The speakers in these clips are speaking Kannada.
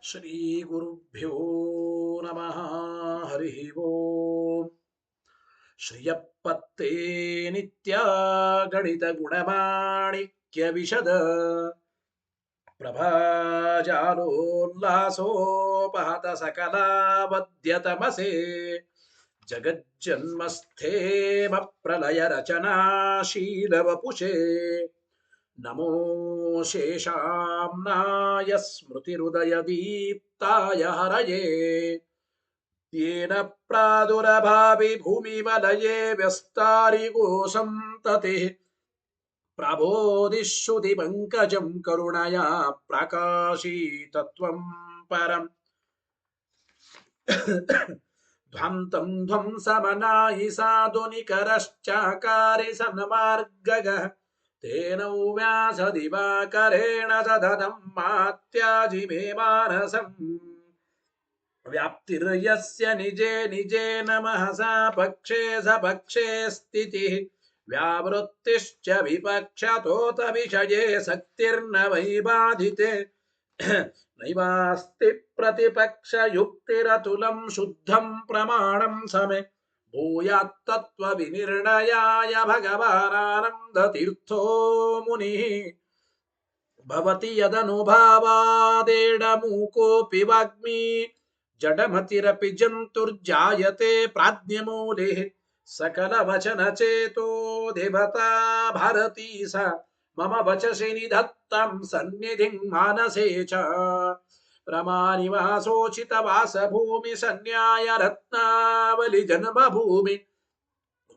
ಶ್ರೀಗುರುಭ್ಯೋ ನಮಃ. ಹರಿ ಓಂ. ಶ್ರಿಯಪ್ಪತ್ತೇ ನಿತ್ಯ ಗಣಿತ ಗುಣಮಾಣಿಕ್ಯ ವಿಶದ ಪ್ರಭಾಜಾಲೋಲ್ಲಾಸೋಪಹತ ಸಕಲಾವದ್ಯತಮಸೆ ಜಗಜ್ಜನ್ಮಸ್ಥೇಮ ಪ್ರಲಯ ರಚನಾಶೀಲವಪುಷೇ ನಮೋ ಶೇಷಾಂನಾಯ ಸ್ಮೃತಿರುದಯ ದೀಪ್ತಾಯ ಹರಯೇ येन प्रादुरभावि भूमिवलये व्यस्तारिगो सन्ततिः प्रबोधिश्रुतिपङ्कजं करुणया प्रकाशीतत्वं परम् ध्वान्तं ध्वंसमनायि साधुनिकरश्चाकारि सन्मार्गगः तेन व्यासदिवाकरेण सततं मात्याजि मे मानसम् व्याप्तिर्यस्य निजे निजे नमः सा पक्षे सपक्षे स्थितिः व्यावृत्तिश्च विपक्षतोत विषये सक्तिर्न वै बाधिते नैवास्ति प्रतिपक्षयुक्तिरतुलं शुद्धं प्रमाणं समे भूयात्तत्त्वविनिर्णयाय भगवानानन्दतीर्थो मुनिः भवति यदनुभावादेडमूकोऽपि वाग्मी जडमतिरपि जन्तुर्जायते प्राज्ञमूले सकलवचनचेतो देवता भारती सा मम वचसि निधत्तं सन्निधिं मानसे च रमानिवासोचितवासभूमि सन्न्याय रत्नावलि जन्मभूमि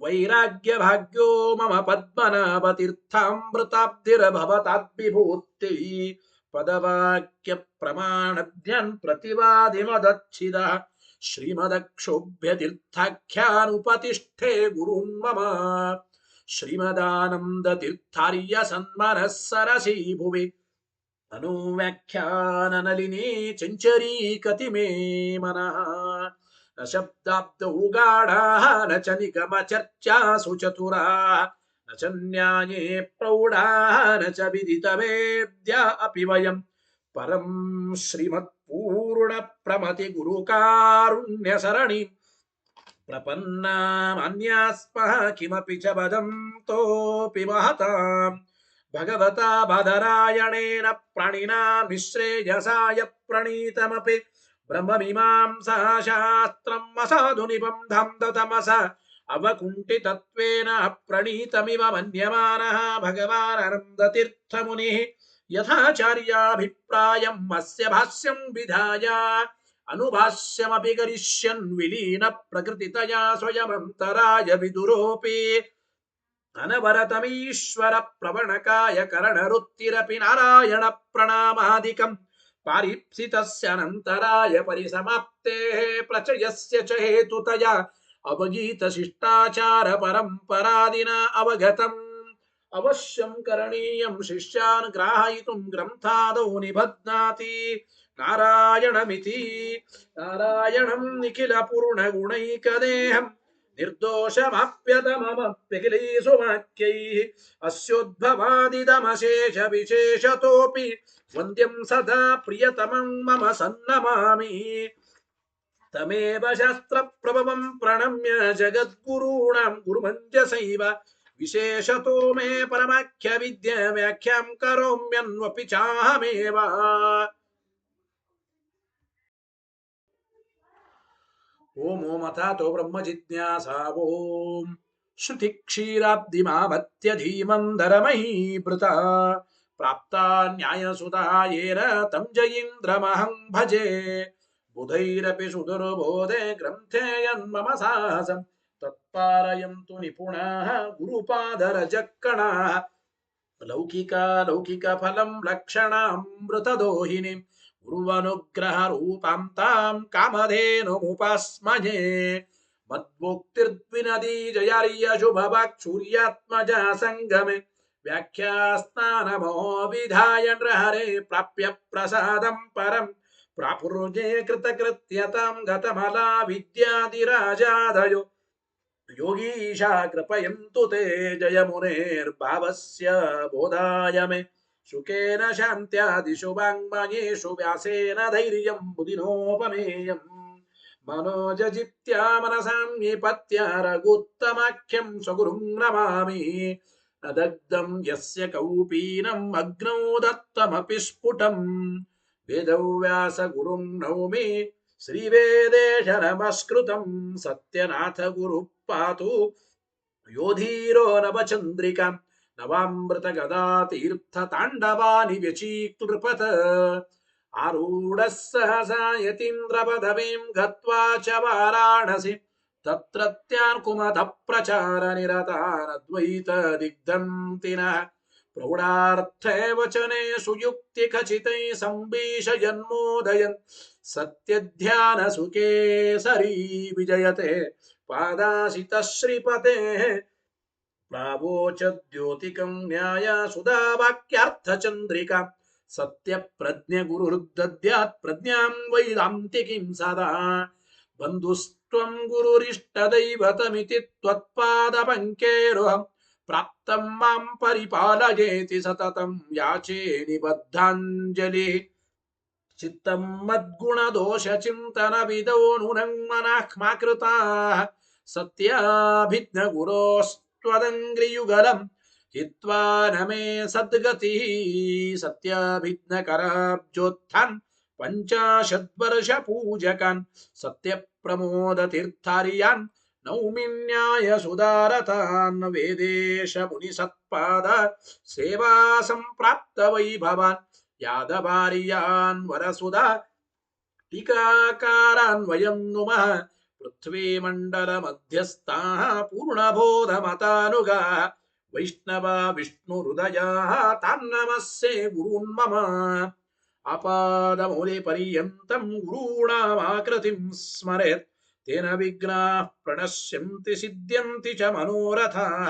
वैराग्यभाग्यो मम पद्मनाभतीर्थामृताब्धिर्भवताद्विभूतिः पदवाक्य प्रमाणभ्यन् प्रतिवादिमदच्छिदः श्रीमदक्षोभ्यतीर्थाख्यानुपतिष्ठे गुरुन् मम श्रीमदानन्दतीर्थार्य सन्मनः सरसि भुवि अनुव्याख्याननलिनी चञ्चरी कति मे मनः न शब्दाब्दौ गाढाः न च निगमचर्चासु चतुराः न च न्याये प्रौढाः न च विदितवेद्या अपि वयम् परं श्रीमत्पूर्णप्रमतिगुरुकारुण्यसरणि प्रपन्नामन्यास्मः किमपि च वदन्तोऽपि महताम् भगवता बादरायणेन प्राणिना निःश्रेयसाय प्रणीतमपि ब्रह्ममीमांसा शास्त्रम् असाधु निबन्धं दतमस अवकुण्ठितत्वेन प्रणीतमिव मन्यमानः भगवानन्दतीर्थमुनिः यथाचार्याभिप्रायम् अस्य भाष्यं विधाय अनुभाष्यमपि करिष्यन् विलीन प्रकृतितया स्वयमन्तराय विदुरोऽपि अनवरतमीश्वर प्रवणकाय करणरुत्तिरपि नारायण प्रणामादिकम् पारीप्सितस्य अनन्तराय परिसमाप्तेः प्रचयस्य च हेतुतया अवगीतशिष्टाचार परम्परादिना अवगतम् अवश्यं करणीयं शिष्यान् ग्राहयितुं ग्रन्थादौ निबध्नाति नारायणमिति नारायणं निखिलपूर्णगुणैकदेहम् निर्दोषमाप्यतममप्यखिलेषु वाक्यैः अस्योद्भवादिदमशेष विशेषतोऽपि वन्द्यं सदा प्रियतमं मम सन्नमामि तमेव शास्त्रप्रभवं प्रणम्य जगद्गुरूणां गुरुमञ्जसैव विशेषतो मे परमाख्य विद्या व्याख्यां करोम्यन्वपि चाहमेव ओम ओम अथातो ब्रह्म जिज्ञासा ओम श्रुति क्षीराब्धिमामत्य धीमंदरमहीभृता प्राप्ता न्यायसुधा येन तं जयीन्द्रमहं भजे बुधैरपि सुदुर्बोधे ग्रन्थे यन्मम साहसं तत्पारयन्तु निपुणाः गुरुपादरजक्कणाः लौकिकफलं लक्षणामृतदोहिनीं गुरुवनुग्रहरूपां तां कामधेनुमुपास्महे मद्भोक्तिर्द्विनदी जयार्यशुभवाक्सूर्यात्मजा सङ्गमे व्याख्यास्नानमो विधाय नृहरे प्राप्य प्रसादं परं प्रापुर्ये कृतकृत्यतां गतमला विद्यादिराजादयो योगीशा कृपयन्तु ते जयमुनेर्भावस्य बोधाय मे ಶುಕೇನ ಶಾಂತ್ಯಾದಿಷು ವಾಂಗ್ಮಯೇಷು ವ್ಯಾಸೇನ ಧೈರ್ಯಂ ಬುಧಿನೋಪಮೇಯಂ ಮನೋಜಜಿತ್ಯಾ ಮನಸಾಮ್ಯಪತ್ಯ ರಘುತ್ತಮಾಖ್ಯಂ ಸ್ವಗುರುಂ ನಮಾಮಿ ನ ದಗ್ಧಂ ಯಸ್ಯ ಕೌಪೀನಂ ಅಗ್ನೌ ದತ್ತಮಪಿ ಸ್ಫುಟಂ ವೇದವ್ಯಾಸ ಗುರುಂ ನೌಮಿ ಶ್ರೀವೇದೇಶ ನಮಸ್ಕೃತಂ ಸತ್ಯನಾಥ ಗುರು ಪಾತು ಯೋಧೀರೋ ನವಚಂದ್ರಿಕಾ ನವಾಮೃತ ಗದಾ ತೀರ್ಥ ತಾಂಡವಾನಿ ವ್ಯಚೀಕೃಪತ ಆರೂಢ ಸಹಸಾ ಯತೀಂದ್ರ ಪದವೀಂ ಗತ್ವಾ ಚ ವಾರಾಣಸಿ ತತ್ರತ್ಯಾನ್ ಕುಮತ ಪ್ರಚಾರ ನಿರತಾನದ್ವೈತ ದಿಗ್ಧಂತಿನಃ ಪ್ರೌಢಾರ್ಥೇ ವಚನೆ ಸುಯುಕ್ತಿ ಖಚಿತೈ ಸಂಬೀಷ ಜನ್ಮೋದಯನ್ ಸತ್ಯಧ್ಯಾನ ಸುಖೇ ಸರಿ ವಿಜಯತೆ ಪಾದಾಸಿತ ಶ್ರೀಪತೆ ಪ್ರಾವೋಚದ್ಯೋತಿಕಂ ನ್ಯಾಯ ಸುಧಾ ವಾಕ್ಯಾರ್ಥ ಚಂದ್ರಿಕಾ ಸತ್ಯ ಪ್ರಜ್ಞೆ ಗುರುರ್ದದ್ಯಾತ್ ಪ್ರಜ್ಞಾಂ ವೈದಾಂತಿಕಿಂ ಸದಾ ಬಂಧುಸ್ತ್ವಂ ಗುರುರಿಷ್ಟ ದೈವತಮಿತಿ ತ್ವತ್ಪಾದ ಪಂಕೇರುಹಂ ಪ್ರಾಪ್ತಂ ಮಾಂ ಪರಿಪಾಲಯೇತಿ ಸತತಂ ಯಾಚೇ ನಿಬದ್ಧಾಂಜಲಿ ಚಿತ್ತಂ ಮದ್ಗುಣ ದೋಷ ಚಿಂತನ ವಿದೋ ನೂನಂ ಮನಃ ಮಾಕೃತಾಃ ಸತ್ಯಾಭಿಜ್ಞ ಗುರೋಸ್ತ್ವದಂಗ್ರಿಯುಗಲಂ ಹಿತ್ವಾ ನಮೇ ಸದ್ಗತಿ ಸತ್ಯಾಭಿಜ್ಞ ಕರಾಬ್ಜೋತ್ಥಾನ್ ಪಂಚಾಶದ್ವರ್ಷ ಪೂಜಕಾನ್ ಸತ್ಯ ಪ್ರಮೋದ ತೀರ್ಥಾರ್ಯಾನ್ ನೌಮಿನ್ಯಾಯ ಸುಧಾರತಾನ್ ವೇದೇಶ ಮುನಿ ಸತ್ಪಾದ ಸೇವಾ ಸಂಪ್ರಾಪ್ತ ವೈಭವಾನ್ ಯಾದವಾರ್ಯಾನ್ ವರಸುಧಾ ಟೀಕಾಕಾರಾನ್ ವಯಂ ನುಮಃ ಪೃಥ್ವೀ ಮಂಡಲ ಮಧ್ಯಸ್ಥಾಃ ಪೂರ್ಣಬೋಧ ಮತಾನುಗಾ ವೈಷ್ಣವ ವಿಷ್ಣು ಹೃದಯಾ ತಾನ್ನಮಸ್ಸೆ ಗುರುನ್ ಮಮ ಅಪಾದ ಮೌಲಿ ಪರ್ಯಂತಂ ಗುರುಣಾಮಾಕೃತಿಂ ಸ್ಮರೆತ್ ತೇನ ವಿಘ್ನಾಃ ಪ್ರಣಶ್ಯಂತಿ ಸಿದ್ಧ್ಯಂತಿ ಚ ಮನೋರಥಾಃ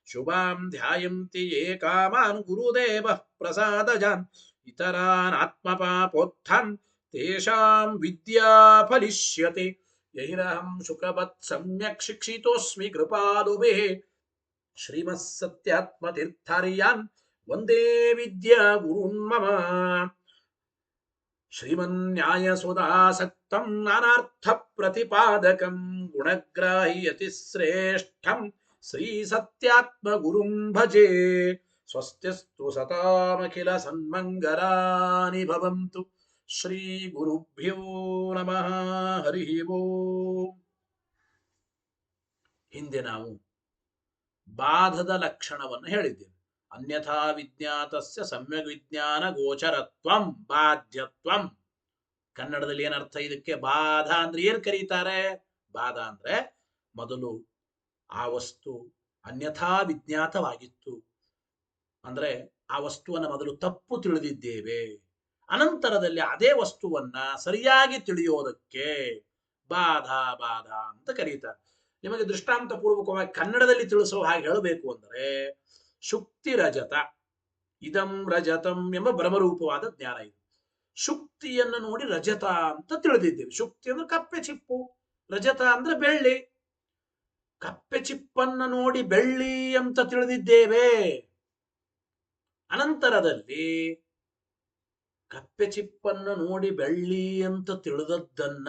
ಶುಭಾಂ ಧ್ಯಾಯಂತಿ ಯೇ ಕಾಮಾನ್ ಗುರುದೇವಃ ಪ್ರಸಾದಜಾನ್ ಇತರಾನ್ ಆತ್ಮಪಾಪೋತ್ಥಾನ್ ತೇಷಾಂ ವಿದ್ಯಾ ಫಲಿಷ್ಯತೆ ಯೈರಹಂ ಶುಕವತ್ ಸಮ್ಯಕ್ ಶಿಕ್ಷಿತೋಸ್ಮಿ ಕೃಪಾಲುಭಿಃ ಶ್ರೀಮತ್ಸತ್ಯಾತ್ಮತೀರ್ಥಾರ್ಯಾನ್ ವಂದೇ ವಿದ್ಯಾ ಗುರುನ್ ಮಮ ಶ್ರೀಮನ್ಯಾಯಸುಧಾಸಕ್ತಂ ನಾನಾರ್ಥ ಪ್ರತಿಪಾದಕಂ ಗುಣಗ್ರಾಹ್ಯತಿ ಶ್ರೇಷ್ಠಂ ಶ್ರೀ ಸತ್ಯಾತ್ಮ ಗುರುಂ ಭಜೆ ಸ್ವಸ್ತಿಸ್ತು ಸತಾಮಖಿಲ ಸನ್ಮಂಗಲಾನಿ ಭವಂತು ಶ್ರೀ ಗುರುಭ್ಯೋ ನಮಃ ಹರಿ ಓಂ. ಹಿಂದೆ ನಾವು ಬಾಧದ ಲಕ್ಷಣವನ್ನು ಹೇಳಿದ್ದೇವೆ. ಅನ್ಯಥಾ ವಿಜ್ಞಾತಸ್ಯ ಸಮ್ಯಕ್ ವಿಜ್ಞಾನ ಗೋಚರತ್ವಂ ಬಾಧ್ಯತ್ವಂ. ಕನ್ನಡದಲ್ಲಿ ಏನರ್ಥ ಇದಕ್ಕೆ? ಬಾಧ ಅಂದ್ರೆ ಏನ್ ಕರೀತಾರೆ? ಬಾಧ ಅಂದ್ರೆ ಮೊದಲು ಆ ವಸ್ತು ಅನ್ಯಥಾ ವಿಜ್ಞಾತವಾಗಿತ್ತು, ಅಂದ್ರೆ ಆ ವಸ್ತುವನ್ನು ಮೊದಲು ತಪ್ಪು ತಿಳಿದಿದ್ದೇವೆ, ಅನಂತರದಲ್ಲಿ ಅದೇ ವಸ್ತುವನ್ನ ಸರಿಯಾಗಿ ತಿಳಿಯೋದಕ್ಕೆ ಬಾಧ ಬಾಧ ಅಂತ ಕರೀತಾರೆ. ನಿಮಗೆ ದೃಷ್ಟಾಂತ ಪೂರ್ವಕವಾಗಿ ಕನ್ನಡದಲ್ಲಿ ತಿಳಿಸೋ ಹಾಗೆ ಹೇಳಬೇಕು ಅಂದರೆ, ಶುಕ್ತಿ ರಜತ ಇದಂ ರಜತಂ ಎಂಬ ಭ್ರಮರೂಪವಾದ ಜ್ಞಾನ ಇದು. ಶುಕ್ತಿಯನ್ನು ನೋಡಿ ರಜತ ಅಂತ ತಿಳಿದಿದ್ದೇವೆ. ಶುಕ್ತಿ ಅಂದ್ರೆ ಕಪ್ಪೆ ಚಿಪ್ಪು, ರಜತ ಅಂದ್ರೆ ಬೆಳ್ಳಿ. ಕಪ್ಪೆ ಚಿಪ್ಪನ್ನು ನೋಡಿ ಬೆಳ್ಳಿ ಅಂತ ತಿಳಿದಿದ್ದೇವೆ. ಅನಂತರದಲ್ಲಿ ಕಪ್ಪೆ ಚಿಪ್ಪನ್ನು ನೋಡಿ ಬೆಳ್ಳಿ ಅಂತ ತಿಳಿದದ್ದನ್ನ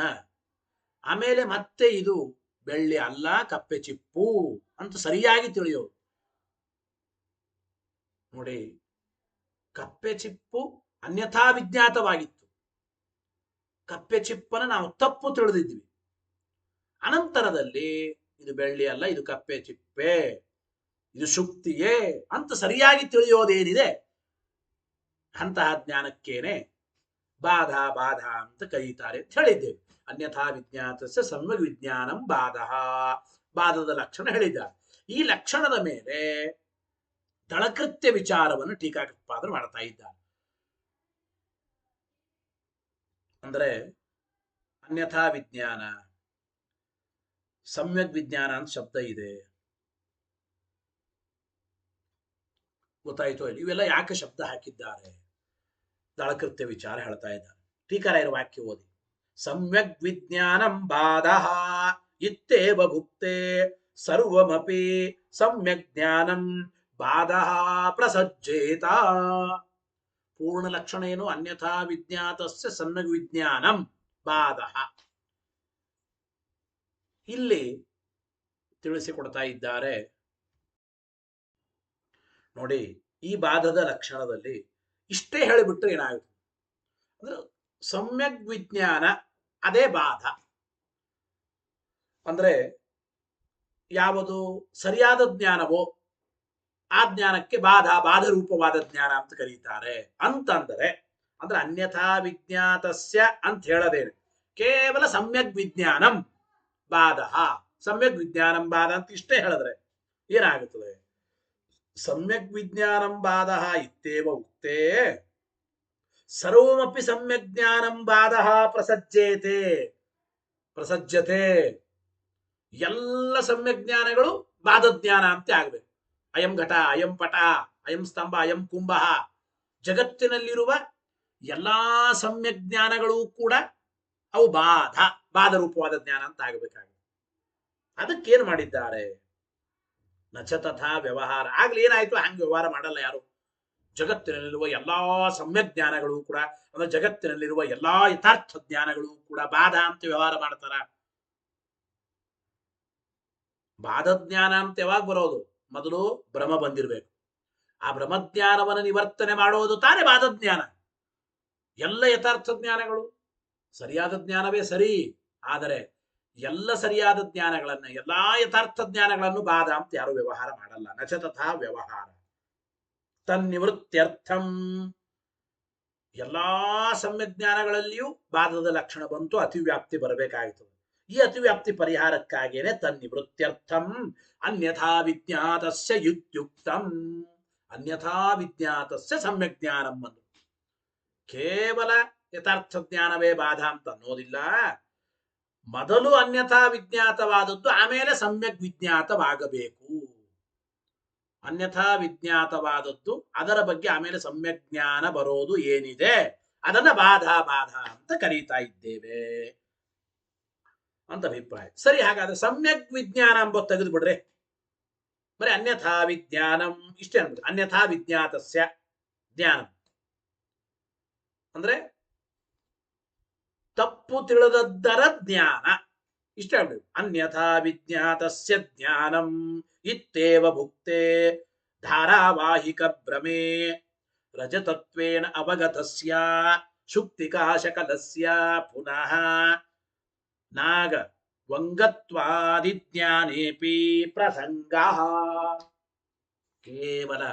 ಆಮೇಲೆ ಮತ್ತೆ ಇದು ಬೆಳ್ಳಿ ಅಲ್ಲ ಕಪ್ಪೆ ಚಿಪ್ಪು ಅಂತ ಸರಿಯಾಗಿ ತಿಳಿಯೋದು. ನೋಡಿ, ಕಪ್ಪೆ ಚಿಪ್ಪು ಅನ್ಯಥಾ ವಿಜ್ಞಾತವಾಗಿತ್ತು, ಕಪ್ಪೆ ಚಿಪ್ಪನ್ನು ನಾವು ತಪ್ಪು ತಿಳಿದಿದ್ವಿ. ಅನಂತರದಲ್ಲಿ ಇದು ಬೆಳ್ಳಿ ಅಲ್ಲ, ಇದು ಕಪ್ಪೆ ಚಿಪ್ಪೆ, ಇದು ಶುಕ್ತಿಯೇ ಅಂತ ಸರಿಯಾಗಿ ತಿಳಿಯೋದೇನಿದೆ ಅಂತಹ ಜ್ಞಾನಕ್ಕೇನೆ ಬಾಧ ಬಾಧ ಅಂತ ಕರೀತಾರೆ ಅಂತ ಹೇಳಿದ್ದೇವೆ. ಅನ್ಯಥಾ ವಿಜ್ಞಾತಸ್ಯ ಸಮ್ಯಕ್ ವಿಜ್ಞಾನಂ ಬಾಧ. ಬಾಧದ ಲಕ್ಷಣ ಹೇಳಿದ್ದಾರೆ. ಈ ಲಕ್ಷಣದ ಮೇಲೆ ದಳಕೃತ್ಯ ವಿಚಾರವನ್ನು ಟೀಕಾಕೃತ್ಪಾದರು ಮಾಡ್ತಾ ಇದ್ದಾರೆ. ಅಂದ್ರೆ ಅನ್ಯಥಾ ವಿಜ್ಞಾನ, ಸಮ್ಯಕ್ ವಿಜ್ಞಾನ ಅಂತ ಶಬ್ದ ಇದೆ, ಗೊತ್ತಾಯ್ತು ಇಲ್ಲಿ. ಇವೆಲ್ಲ ಯಾಕೆ ಶಬ್ದ ಹಾಕಿದ್ದಾರೆ? ದಳಕೃತ್ಯ ವಿಚಾರ ಹೇಳ್ತಾ ಇದ್ದಾರೆ. ಟೀಕಾರಾಯರ ವಾಕ್ಯ ಓದಿ. ಸಮ್ಯಕ್ ವಿಜ್ಞಾನಂ ಬಾಧಃ ಇತ್ತೇವ ಭುಕ್ತೆ ಸರ್ವಮಪಿ ಸಮ್ಯಕ್ ಜ್ಞಾನಂ ಬಾಧಃ ಪ್ರಸಜ್ಜೇತ. ಪೂರ್ಣ ಲಕ್ಷಣ ಏನು? ಅನ್ಯಥಾ ವಿಜ್ಞಾತಸ್ಯ ಸಮ್ಯಗ್ ವಿಜ್ಞಾನಂ ಬಾಧಃ. ಇಲ್ಲಿ ತಿಳಿಸಿಕೊಡ್ತಾ ಇದ್ದಾರೆ ನೋಡಿ. ಈ ಬಾಧದ ಲಕ್ಷಣದಲ್ಲಿ ಇಷ್ಟೇ ಹೇಳಿಬಿಟ್ರೆ ಏನಾಗುತ್ತೆ ಅಂದ್ರೆ ಸಮ್ಯಕ್ ವಿಜ್ಞಾನ ಅದೇ ಬಾಧ. ಅಂದ್ರೆ ಯಾವುದು ಸರಿಯಾದ ಜ್ಞಾನವೋ ಆ ಜ್ಞಾನಕ್ಕೆ ಬಾಧ ರೂಪವಾದ ಜ್ಞಾನ ಅಂತ ಕರೀತಾರೆ. ಅಂತಂದರೆ ಅಂದ್ರೆ ಅನ್ಯಥಾ ವಿಜ್ಞಾತಸ್ಯ ಅಂತ ಹೇಳದೇನೆ ಕೇವಲ ಸಮ್ಯಕ್ ವಿಜ್ಞಾನಂ ಬಾಧ, ಸಮ್ಯಕ್ ವಿಜ್ಞಾನಂ ಬಾಧ ಅಂತ ಇಷ್ಟೇ ಹೇಳಿದ್ರೆ ಏನಾಗುತ್ತದೆ? ಸಮ್ಯಕ್ ವಿಜ್ಞಾನಂ ಬಾಧ ಇತ್ತೇವ ಉಕ್ತೇ ಸರ್ವಮಪಿ ಸಮ್ಯಕ್ ಜ್ಞಾನಂ ಬಾಧ ಪ್ರಸಜ್ಜತೆ. ಎಲ್ಲ ಸಮ್ಯಕ್ ಜ್ಞಾನಗಳು ಬಾಧ ಜ್ಞಾನ ಅಂತ ಆಗ್ಬೇಕು. ಅಯಂ ಘಟ, ಅಯಂ ಪಟ, ಅಯಂ ಸ್ತಂಭ, ಅಯಂ ಕುಂಭ, ಜಗತ್ತಿನಲ್ಲಿರುವ ಎಲ್ಲಾ ಸಮ್ಯಕ್ ಜ್ಞಾನಗಳು ಕೂಡ ಅವು ಬಾಧ ರೂಪವಾದ ಜ್ಞಾನ ಅಂತ ಆಗಬೇಕಾಗಿದೆ. ಅದಕ್ಕೇನು ಮಾಡಿದ್ದಾರೆ? ನಚ ತಥಾ ವ್ಯವಹಾರ. ಆಗ್ಲಿ ಏನಾಯ್ತು, ಹಂಗೆ ವ್ಯವಹಾರ ಮಾಡಲ್ಲ ಯಾರು. ಜಗತ್ತಿನಲ್ಲಿರುವ ಎಲ್ಲಾ ಸಮ್ಯಕ್ ಜ್ಞಾನಗಳು ಕೂಡ ಅಂದ್ರೆ ಜಗತ್ತಿನಲ್ಲಿರುವ ಎಲ್ಲಾ ಯಥಾರ್ಥ ಜ್ಞಾನಗಳು ಕೂಡ ಬಾಧ ಅಂತ ವ್ಯವಹಾರ ಮಾಡ್ತಾರ. ಬಾಧ ಜ್ಞಾನ ಅಂತ ಯಾವಾಗ ಬರೋದು? ಮೊದಲು ಭ್ರಮ ಬಂದಿರಬೇಕು. ಆ ಭ್ರಮಜ್ಞಾನವನ್ನು ನಿವರ್ತನೆ ಮಾಡೋದು ತಾನೇ ಬಾಧ ಜ್ಞಾನ. ಎಲ್ಲ ಯಥಾರ್ಥ ಜ್ಞಾನಗಳು ಸರಿಯಾದ ಜ್ಞಾನವೇ ಸರಿ, ಆದರೆ ಎಲ್ಲ ಸರಿಯಾದ ಜ್ಞಾನಗಳನ್ನ ಎಲ್ಲಾ ಯಥಾರ್ಥ ಜ್ಞಾನಗಳನ್ನು ಬಾಧ ಅಂತ ಯಾರು ವ್ಯವಹಾರ ಮಾಡಲ್ಲ. ನಚ ತಥಾ ವ್ಯವಹಾರ ತನ್ನಿವೃತ್ತ್ಯರ್ಥಂ. ಎಲ್ಲಾ ಸಮ್ಯಕ್ ಜ್ಞಾನಗಳಲ್ಲಿಯೂ ಬಾಧದ ಲಕ್ಷಣ ಬಂತು, ಅತಿವ್ಯಾಪ್ತಿ ಬರಬೇಕಾಯಿತು. ಈ ಅತಿವ್ಯಾಪ್ತಿ ಪರಿಹಾರಕ್ಕಾಗೇನೆ ತನ್ನಿವೃತ್ತ್ಯರ್ಥಂ ಅನ್ಯಥಾ ವಿಜ್ಞಾತಸ್ಯ ಯುಕ್ತಂ. ಅನ್ಯಥಾ ವಿಜ್ಞಾತಸ್ಯ ಸಮ್ಯಕ್ ಜ್ಞಾನಂ ಅಂದ್ರು. ಕೇವಲ ಯಥಾರ್ಥ ಜ್ಞಾನವೇ ಬಾಧ ಅಂತ ಅನ್ನೋದಿಲ್ಲ. ಮೊದಲು ಅನ್ಯಥಾ ವಿಜ್ಞಾತವಾದದ್ದು ಆಮೇಲೆ ಸಮ್ಯಕ್ ವಿಜ್ಞಾತವಾಗಬೇಕು. ಅನ್ಯಥಾ ವಿಜ್ಞಾತವಾದದ್ದು ಅದರ ಬಗ್ಗೆ ಆಮೇಲೆ ಸಮ್ಯಕ್ ಜ್ಞಾನ ಬರೋದು ಏನಿದೆ ಅದನ್ನ ಬಾಧ ಅಂತ ಕರೀತಾ ಇದ್ದೇವೆ ಅಂತ ಅಭಿಪ್ರಾಯ. ಸರಿ, ಹಾಗಾದ್ರೆ ಸಮ್ಯಕ್ ವಿಜ್ಞಾನ ಎಂಬುದು ತೆಗೆದು ಬಿಡ್ರೆ ಬರೀ ಅನ್ಯಥಾ ವಿಜ್ಞಾನಂ ಇಷ್ಟೇ ಅನ್ಬಿಡ್ರಿ. ಅನ್ಯಥಾ ವಿಜ್ಞಾತಸ್ಯ ಜ್ಞಾನಂ ಅಂದ್ರೆ ತಪ್ಪು ತಿಳಿದದ್ದರ ಜ್ಞಾನ ಇಷ್ಟೇ ಹೇಳ್ಬಿಡಿ. ಅನ್ಯಥಾ ವಿಜ್ಞಾತಸ್ಯ ಜ್ಞಾನಂ ಇತ್ತೇವ ಭುಕ್ತೆ ಧಾರಾವಾಹಿಕ ಭ್ರಮೆ ರಜತತ್ವೇನ ಅವಗತಸ್ಯ ಶುಕ್ತಿಕಾಶಕಲಸ್ಯ ಪುನಃ ನಾಗ ವಂಗತ್ವಾದಿ ಜ್ಞಾನೇಪಿ ಪ್ರಸಂಗಃ. ಕೇವಲ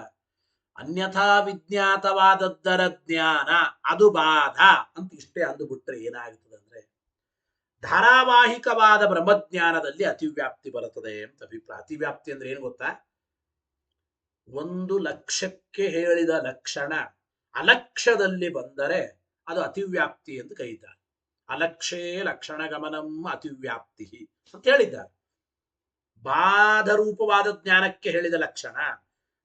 ಅನ್ಯಥಾ ವಿಜ್ಞಾತವಾದದ್ದರ ಜ್ಞಾನ ಅದು ಬಾಧ ಅಂತ ಇಷ್ಟೇ ಅಂದುಬಿಟ್ರೆ ಏನಾಗುತ್ತದೆ ಅಂದ್ರೆ ಧಾರಾವಾಹಿಕವಾದ ಬ್ರಹ್ಮಜ್ಞಾನದಲ್ಲಿ ಅತಿವ್ಯಾಪ್ತಿ ಬರುತ್ತದೆ ಅಂತ ಅಭಿಪ್ರಾಯ. ಅತಿವ್ಯಾಪ್ತಿ ಅಂದ್ರೆ ಏನು ಗೊತ್ತಾ? ಒಂದು ಲಕ್ಷ್ಯಕ್ಕೆ ಹೇಳಿದ ಲಕ್ಷಣ ಅಲಕ್ಷ್ಯದಲ್ಲಿ ಬಂದರೆ ಅದು ಅತಿವ್ಯಾಪ್ತಿ ಎಂದು ಕರೀತಾರೆ. ಅಲಕ್ಷ್ಯೇ ಲಕ್ಷಣ ಗಮನಂ ಅತಿವ್ಯಾಪ್ತಿ ಅಂತ ಹೇಳಿದ್ದಾರೆ. ಬಾಧ ರೂಪವಾದ ಜ್ಞಾನಕ್ಕೆ ಹೇಳಿದ ಲಕ್ಷಣ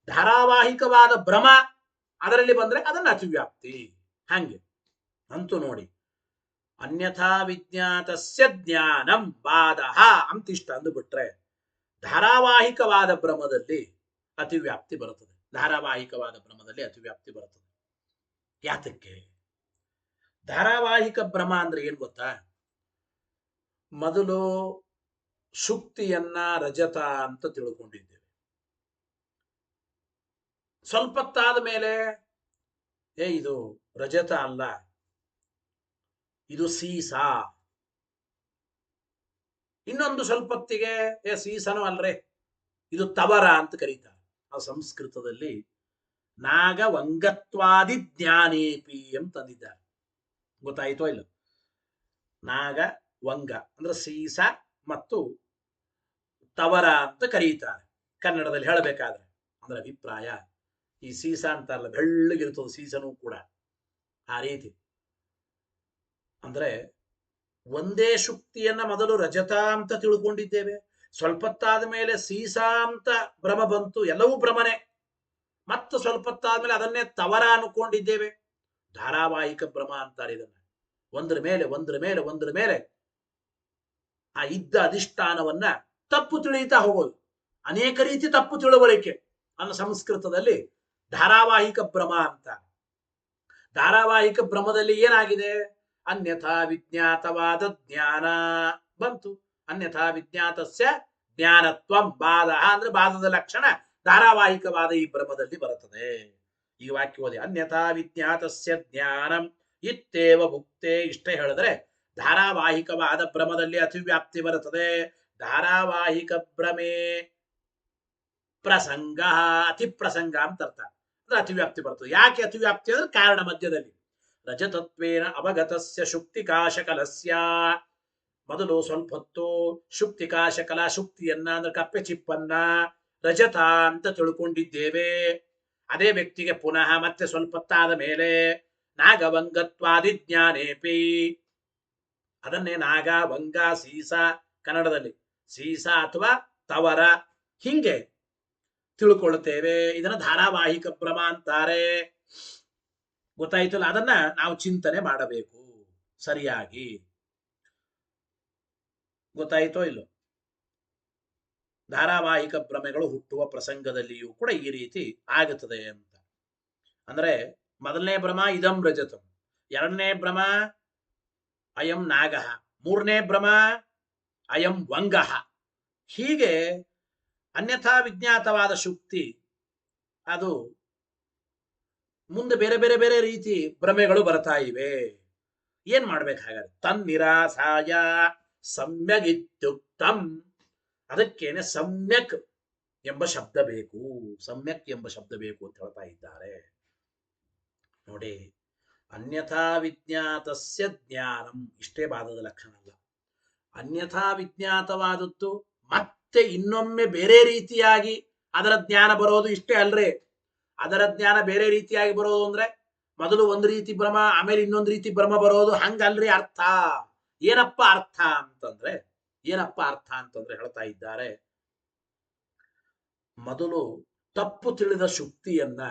ಧಾರಾವಾಹಿಕವಾದ ಭ್ರಮ ಅದರಲ್ಲಿ ಬಂದ್ರೆ ಅದನ್ನ ಅತಿವ್ಯಾಪ್ತಿ. ಹಂಗೆ ಅಂತೂ ನೋಡಿ, ಅನ್ಯಥಾ ವಿಜ್ಞಾತಸ್ಯ ಜ್ಞಾನಂ ಬಾಧ ಅಂತ ಇಷ್ಟ ಅಂದುಬಿಟ್ರೆ ಧಾರಾವಾಹಿಕವಾದ ಭ್ರಮದಲ್ಲಿ ಅತಿವ್ಯಾಪ್ತಿ ಬರುತ್ತದೆ. ಧಾರಾವಾಹಿಕವಾದ ಭ್ರಮದಲ್ಲಿ ಅತಿವ್ಯಾಪ್ತಿ ಬರುತ್ತದೆ. ಯಾತಕ್ಕೆ? ಧಾರಾವಾಹಿಕ ಭ್ರಮ ಅಂದ್ರೆ ಏನ್ ಗೊತ್ತಾ? ಮೊದಲು ಶುಕ್ತಿಯನ್ನ ರಜತ ಅಂತ ತಿಳ್ಕೊಂಡಿದ್ದೇವೆ. ಸ್ವಲ್ಪತ್ತಾದ ಮೇಲೆ ಇದು ರಜತ ಅಲ್ಲ, ಇದು ಸೀಸಾ. ಇನ್ನೊಂದು ಸ್ವಲ್ಪತ್ತಿಗೆ ಸೀಸನು ಅಲ್ರೇ, ಇದು ತವರ ಅಂತ ಕರೀತಾರೆ. ಆ ಸಂಸ್ಕೃತದಲ್ಲಿ ನಾಗ ವಂಗತ್ವಾದಿ ಜ್ಞಾನೇಪಿ ಅಂತಂದಿದ್ದಾರೆ. ಗೊತ್ತಾಯಿತೋ ಇಲ್ಲ? ನಾಗ ವಂಗ ಅಂದ್ರೆ ಸೀಸ ಮತ್ತು ತವರ ಅಂತ ಕರೀತಾರೆ ಕನ್ನಡದಲ್ಲಿ ಹೇಳಬೇಕಾದ್ರೆ. ಅಂದ್ರೆ ಅಭಿಪ್ರಾಯ ಈ ಸೀಸ ಅಂತಾರಲ್ಲ, ಬೆಳ್ಳಗಿರ್ತದೆ ಸೀಸನು ಕೂಡ ಆ ರೀತಿ. ಅಂದ್ರೆ ಒಂದೇ ಶುಕ್ತಿಯನ್ನ ಮೊದಲು ರಜತ ಅಂತ ತಿಳ್ಕೊಂಡಿದ್ದೇವೆ, ಸ್ವಲ್ಪತ್ತಾದ ಮೇಲೆ ಸೀಸಾ ಅಂತ ಭ್ರಮ ಬಂತು, ಎಲ್ಲವೂ ಭ್ರಮನೆ. ಮತ್ತು ಸ್ವಲ್ಪತ್ತಾದ್ಮೇಲೆ ಅದನ್ನೇ ತವರ ಅನ್ಕೊಂಡಿದ್ದೇವೆ. ಧಾರಾವಾಹಿಕ ಭ್ರಮ ಅಂತಾರೆ ಇದನ್ನ. ಒಂದ್ರ ಮೇಲೆ ಆ ಇದ್ದ ಅಧಿಷ್ಠಾನವನ್ನ ತಪ್ಪು ತಿಳಿಯುತ್ತಾ ಹೋಗೋದು. ಅನೇಕ ರೀತಿ ತಪ್ಪು ತಿಳುವಳಿಕೆ ಅನ್ನೋ ಸಂಸ್ಕೃತದಲ್ಲಿ ಧಾರಾವಾಹಿಕ ಭ್ರಮ ಅಂತ. ಧಾರಾವಾಹಿಕ ಭ್ರಮದಲ್ಲಿ ಏನಾಗಿದೆ? ಅನ್ಯಥಾ ವಿಜ್ಞಾತವಾದ ಜ್ಞಾನ ಬಂತು. ಅನ್ಯಥಾ ವಿಜ್ಞಾತಸ್ಯ ಜ್ಞಾನತ್ವಂ ಬಾಧ ಅಂದ್ರೆ ಬಾಧದ ಲಕ್ಷಣ ಧಾರಾವಾಹಿಕವಾದ ಈ ಭ್ರಮದಲ್ಲಿ ಬರುತ್ತದೆ. ಈ ವಾಕ್ಯ ಓದಿ. ಅನ್ಯಥಾ ವಿಜ್ಞಾತಸ್ಯ ಜ್ಞಾನಂ ಇತ್ತೇವ ಭುಕ್ತೆ. ಇಷ್ಟೇ ಹೇಳಿದ್ರೆ ಧಾರಾವಾಹಿಕವಾದ ಭ್ರಮದಲ್ಲಿ ಅತಿವ್ಯಾಪ್ತಿ ಬರುತ್ತದೆ. ಧಾರಾವಾಹಿಕ ಭ್ರಮೆ ಪ್ರಸಂಗ ಅತಿ ಪ್ರಸಂಗ ಅಂತ ಅರ್ಥ. ಅಂದ್ರೆ ಅತಿವ್ಯಾಪ್ತಿ ಬರ್ತದೆ. ಯಾಕೆ ಅತಿವ್ಯಾಪ್ತಿ ಅಂದ್ರೆ ಕಾರಣ ಮಧ್ಯದಲ್ಲಿ. ರಜತತ್ವೇನ ಅವಗತಸ್ಯ ಶುಕ್ತಿಕಾಶಕಲಸ್ಯ. ಮೊದಲು ಸ್ವಲ್ಪ ಹೊತ್ತು ಶುಕ್ತಿಕಾಶಕಲ, ಶುಕ್ತಿಯನ್ನ ಅಂದ್ರೆ ಕಪ್ಪೆ ಚಿಪ್ಪನ್ನ ರಜತ ಅಂತ ತಿಳ್ಕೊಂಡಿದ್ದೇವೆ. ಅದೇ ವ್ಯಕ್ತಿಗೆ ಪುನಃ ಮತ್ತೆ ಸ್ವಲ್ಪ ಹೊತ್ತಾದ ಮೇಲೆ ನಾಗವಂಗತ್ವಾದಿ ಜ್ಞಾನೇಪಿ, ಅದನ್ನೇ ನಾಗ, ವಂಗ, ಸೀಸ, ಕನ್ನಡದಲ್ಲಿ ಸೀಸ ಅಥವಾ ತವರ ಹಿಂಗೆ ತಿಳ್ಕೊಳ್ತೇವೆ. ಇದನ್ನ ಧಾರಾವಾಹಿಕ ಭ್ರಮ ಅಂತಾರೆ. ಗೊತ್ತಾಯ್ತಲ್ಲ? ಅದನ್ನ ನಾವು ಚಿಂತನೆ ಮಾಡಬೇಕು ಸರಿಯಾಗಿ. ಗೊತ್ತಾಯ್ತೋ ಇಲ್ಲೋ? ಧಾರಾವಾಹಿಕ ಭ್ರಮೆಗಳು ಹುಟ್ಟುವ ಪ್ರಸಂಗದಲ್ಲಿಯೂ ಕೂಡ ಈ ರೀತಿ ಆಗುತ್ತದೆ ಅಂತ. ಅಂದ್ರೆ ಮೊದಲನೇ ಭ್ರಮ ಇದಂ ರಜತಂ, ಎರಡನೇ ಭ್ರಮ ಅಯಂ ನಾಗಃ, ಮೂರನೇ ಭ್ರಮ ಅಯಂ ವಂಗಃ. ಹೀಗೆ ಅನ್ಯಥಾ ವಿಜ್ಞಾತವಾದ ಶುಕ್ತಿ ಅದು ಮುಂದೆ ಬೇರೆ ಬೇರೆ ಬೇರೆ ರೀತಿ ಭ್ರಮೆಗಳು ಬರ್ತಾ ಇವೆ. ಏನ್ ಮಾಡ್ಬೇಕಾಗಾದ್ರೆ ತನ್ನಿರಾಸಾಯ ಸಮ್ಯಗಿತ್ಯುಕ್ತಂ. ಅದಕ್ಕೇನೆ ಸಮ್ಯಕ್ ಎಂಬ ಶಬ್ದ ಬೇಕು, ಸಮ್ಯಕ್ ಎಂಬ ಶಬ್ದ ಬೇಕು ಅಂತ ಹೇಳ್ತಾ ಇದ್ದಾರೆ. ನೋಡಿ, ಅನ್ಯಥಾ ವಿಜ್ಞಾತಸ್ಯ ಜ್ಞಾನಂ ಇಷ್ಟೇ ಬಾಧದ ಲಕ್ಷಣ ಅಲ್ಲ. ಅನ್ಯಥಾ ವಿಜ್ಞಾತವಾದದ್ದು ಮತ್ತೆ ಇನ್ನೊಮ್ಮೆ ಬೇರೆ ರೀತಿಯಾಗಿ ಅದರ ಜ್ಞಾನ ಬರೋದು ಇಷ್ಟೇ ಅಲ್ರೇ. ಅದರ ಜ್ಞಾನ ಬೇರೆ ರೀತಿಯಾಗಿ ಬರೋದು ಅಂದ್ರೆ ಮೊದಲು ಒಂದು ರೀತಿ ಭ್ರಮ, ಆಮೇಲೆ ಇನ್ನೊಂದು ರೀತಿ ಭ್ರಮ ಬರೋದು, ಹಂಗಲ್ರಿ ಅರ್ಥ. ಏನಪ್ಪ ಅರ್ಥ ಅಂತಂದ್ರೆ ಹೇಳ್ತಾ ಇದ್ದಾರೆ. ಮೊದಲು ತಪ್ಪು ತಿಳಿದ ಶುಕ್ತಿಯನ್ನ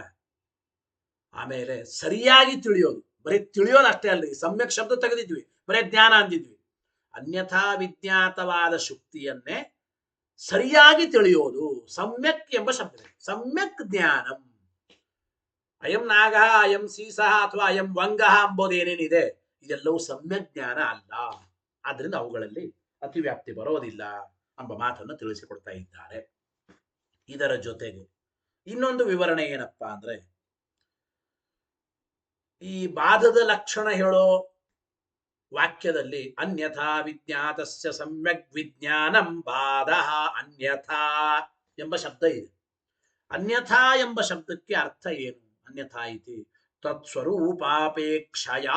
ಆಮೇಲೆ ಸರಿಯಾಗಿ ತಿಳಿಯೋದು. ಬರೀ ತಿಳಿಯೋದು ಅಷ್ಟೇ ಅಲ್ರಿ, ಸಮ್ಯಕ್ ಶಬ್ದ ತೆಗೆದಿದ್ವಿ, ಬರೀ ಜ್ಞಾನ ಅಂದಿದ್ವಿ. ಅನ್ಯಥಾ ವಿಜ್ಞಾತವಾದ ಶುಕ್ತಿಯನ್ನೇ ಸರಿಯಾಗಿ ತಿಳಿಯೋದು ಸಮ್ಯಕ್ ಎಂಬ ಶಬ್ದ. ಸಮ್ಯಕ್ ಜ್ಞಾನಂ. ಅಯಂ ನಾಗ, ಅಯಂ ಸೀಸ ಅಥವಾ ಅಯಂ ವಂಗ ಎಂಬುದೇನೇನಿದೆ ಇದೆಲ್ಲವೂ ಸಮ್ಯಕ್ ಜ್ಞಾನ ಅಲ್ಲ. ಆದ್ರಿಂದ ಅವುಗಳಲ್ಲಿ ಅತಿವ್ಯಾಪ್ತಿ ಬರೋದಿಲ್ಲ ಎಂಬ ಮಾತನ್ನು ತಿಳಿಸಿಕೊಡ್ತಾ ಇದ್ದಾರೆ. ಇದರ ಜೊತೆಗೆ ಇನ್ನೊಂದು ವಿವರಣೆ ಏನಪ್ಪಾ ಅಂದ್ರೆ, ಈ ಬಾಧದ ಲಕ್ಷಣ ಹೇಳೋ ವಾಕ್ಯದಲ್ಲಿ ಅನ್ಯಥಾ ವಿಜ್ಞಾತಸ್ಯ ಸಮ್ಯಕ್ ವಿಜ್ಞಾನಂ ಬಾಧ ಅನ್ಯಥಾ ಎಂಬ ಶಬ್ದ ಇದೆ. ಅನ್ಯಥಾ ಎಂಬ ಶಬ್ದಕ್ಕೆ ಅರ್ಥ ಏನು? ಅನ್ಯಥಾ ಇತಿ ತತ್ಸ್ವರೂಪಾಪೇಕ್ಷಯ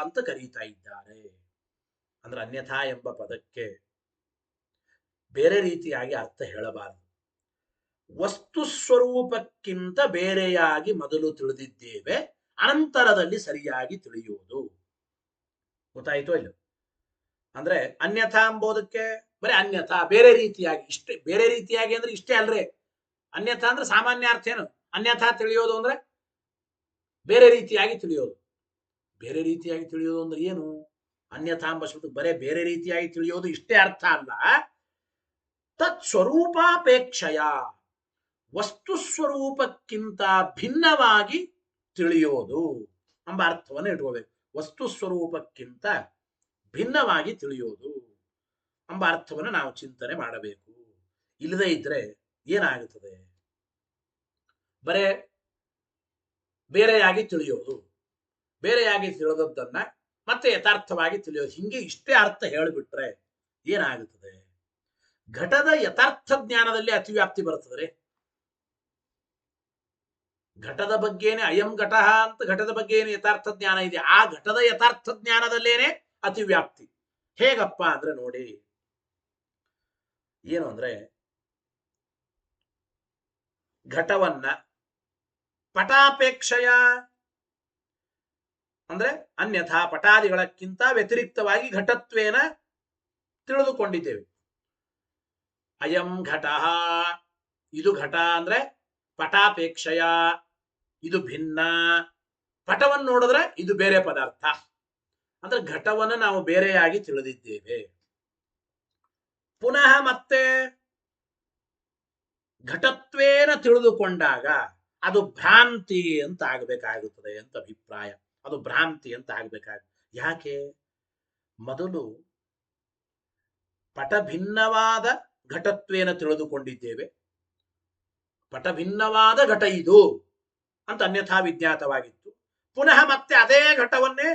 ಅಂತ ಕರೀತಾ ಇದ್ದಾರೆ. ಅಂದ್ರೆ ಅನ್ಯಥಾ ಎಂಬ ಪದಕ್ಕೆ ಬೇರೆ ರೀತಿಯಾಗಿ ಅರ್ಥ ಹೇಳಬಾರದು. ವಸ್ತು ಸ್ವರೂಪಕ್ಕಿಂತ ಬೇರೆಯಾಗಿ ಮೊದಲು ತಿಳಿದಿದ್ದೇವೆ, ಅನಂತರದಲ್ಲಿ ಸರಿಯಾಗಿ ತಿಳಿಯುವುದು. ಗೊತ್ತಾಯ್ತೋ ಇಲ್ಲ? ಅಂದ್ರೆ ಅನ್ಯಥಾ ಎಂಬುದಕ್ಕೆ ಬರೀ ಅನ್ಯಥಾ ಬೇರೆ ರೀತಿಯಾಗಿ, ಇಷ್ಟೇ ಬೇರೆ ರೀತಿಯಾಗಿ ಅಂದ್ರೆ ಇಷ್ಟೇ ಅಲ್ರೇ. ಅನ್ಯಥಾ ಅಂದ್ರೆ ಸಾಮಾನ್ಯ ಅರ್ಥ ಏನು? ಅನ್ಯಥಾ ತಿಳಿಯೋದು ಅಂದ್ರೆ ಬೇರೆ ರೀತಿಯಾಗಿ ತಿಳಿಯೋದು. ಬೇರೆ ರೀತಿಯಾಗಿ ತಿಳಿಯೋದು ಅಂದ್ರೆ ಏನು? ಅನ್ಯಥಾ ಎಂಬ ಶಬ್ದ ಬರೇ ಬೇರೆ ರೀತಿಯಾಗಿ ತಿಳಿಯೋದು ಇಷ್ಟೇ ಅರ್ಥ ಅಲ್ಲ. ತತ್ ಸ್ವರೂಪಾಪೇಕ್ಷಯ, ವಸ್ತು ಸ್ವರೂಪಕ್ಕಿಂತ ಭಿನ್ನವಾಗಿ ತಿಳಿಯೋದು ಎಂಬ ಅರ್ಥವನ್ನು ಇಟ್ಕೋಬೇಕು. ವಸ್ತು ಸ್ವರೂಪಕ್ಕಿಂತ ಭಿನ್ನವಾಗಿ ತಿಳಿಯೋದು ಎಂಬ ಅರ್ಥವನ್ನು ನಾವು ಚಿಂತನೆ ಮಾಡಬೇಕು. ಇಲ್ಲದೇ ಇದ್ರೆ ಏನಾಗುತ್ತದೆ? ಬರೇ ಬೇರೆಯಾಗಿ ತಿಳಿಯೋದು, ಬೇರೆಯಾಗಿ ತಿಳಿದದ್ದನ್ನ ಮತ್ತೆ ಯಥಾರ್ಥವಾಗಿ ತಿಳಿಯೋದು, ಹಿಂಗೆ ಇಷ್ಟೇ ಅರ್ಥ ಹೇಳಿಬಿಟ್ರೆ ಏನಾಗುತ್ತದೆ? ಘಟದ ಯಥಾರ್ಥ ಜ್ಞಾನದಲ್ಲಿ ಅತಿವ್ಯಾಪ್ತಿ ಬರ್ತದೆ. ಘಟದ ಬಗ್ಗೆನೆ ಅಯಂ ಘಟ ಅಂತ ಘಟದ ಬಗ್ಗೆ ಏನು ಯಥಾರ್ಥ ಜ್ಞಾನ ಇದೆ, ಆ ಘಟದ ಯಥಾರ್ಥ ಜ್ಞಾನದಲ್ಲೇನೆ ಅತಿವ್ಯಾಪ್ತಿ. ಹೇಗಪ್ಪ ಅಂದ್ರೆ ನೋಡಿ, ಏನು ಅಂದ್ರೆ ಘಟವನ್ನ ಪಟಾಪೇಕ್ಷೆಯ ಅಂದ್ರೆ ಅನ್ಯಥಾ ಪಟಾದಿಗಳಕ್ಕಿಂತ ವ್ಯತಿರಿಕ್ತವಾಗಿ ಘಟತ್ವೇನ ತಿಳಿದುಕೊಂಡಿದ್ದೇವೆ. ಅಯಂ ಘಟ, ಇದು ಘಟ ಅಂದ್ರೆ ಪಟಾಪೇಕ್ಷೆಯ ಇದು ಭಿನ್ನ. ಪಟವನ್ನು ನೋಡಿದ್ರೆ ಇದು ಬೇರೆ ಪದಾರ್ಥ. ಅಂದ್ರೆ ಘಟವನ್ನು ನಾವು ಬೇರೆಯಾಗಿ ತಿಳಿದಿದ್ದೇವೆ. ಪುನಃ ಮತ್ತೆ ಘಟತ್ವೇನ ತಿಳಿದುಕೊಂಡಾಗ ಅದು ಭ್ರಾಂತಿ ಅಂತ ಆಗಬೇಕಾಗುತ್ತದೆ ಅಂತ ಅಭಿಪ್ರಾಯ. ಅದು ಭ್ರಾಂತಿ ಅಂತ ಆಗ್ಬೇಕಾಗುತ್ತೆ. ಯಾಕೆ? ಮೊದಲು ಪಟಭಿನ್ನವಾದ ಘಟತ್ವೇನ ತಿಳಿದುಕೊಂಡಿದ್ದೇವೆ. ಪಟಭಿನ್ನವಾದ ಘಟ ಇದು ಅಂತ ಅನ್ಯಥಾ ವಿಜ್ಞಾತವಾಗಿತ್ತು. ಪುನಃ ಮತ್ತೆ ಅದೇ ಘಟವನ್ನೇ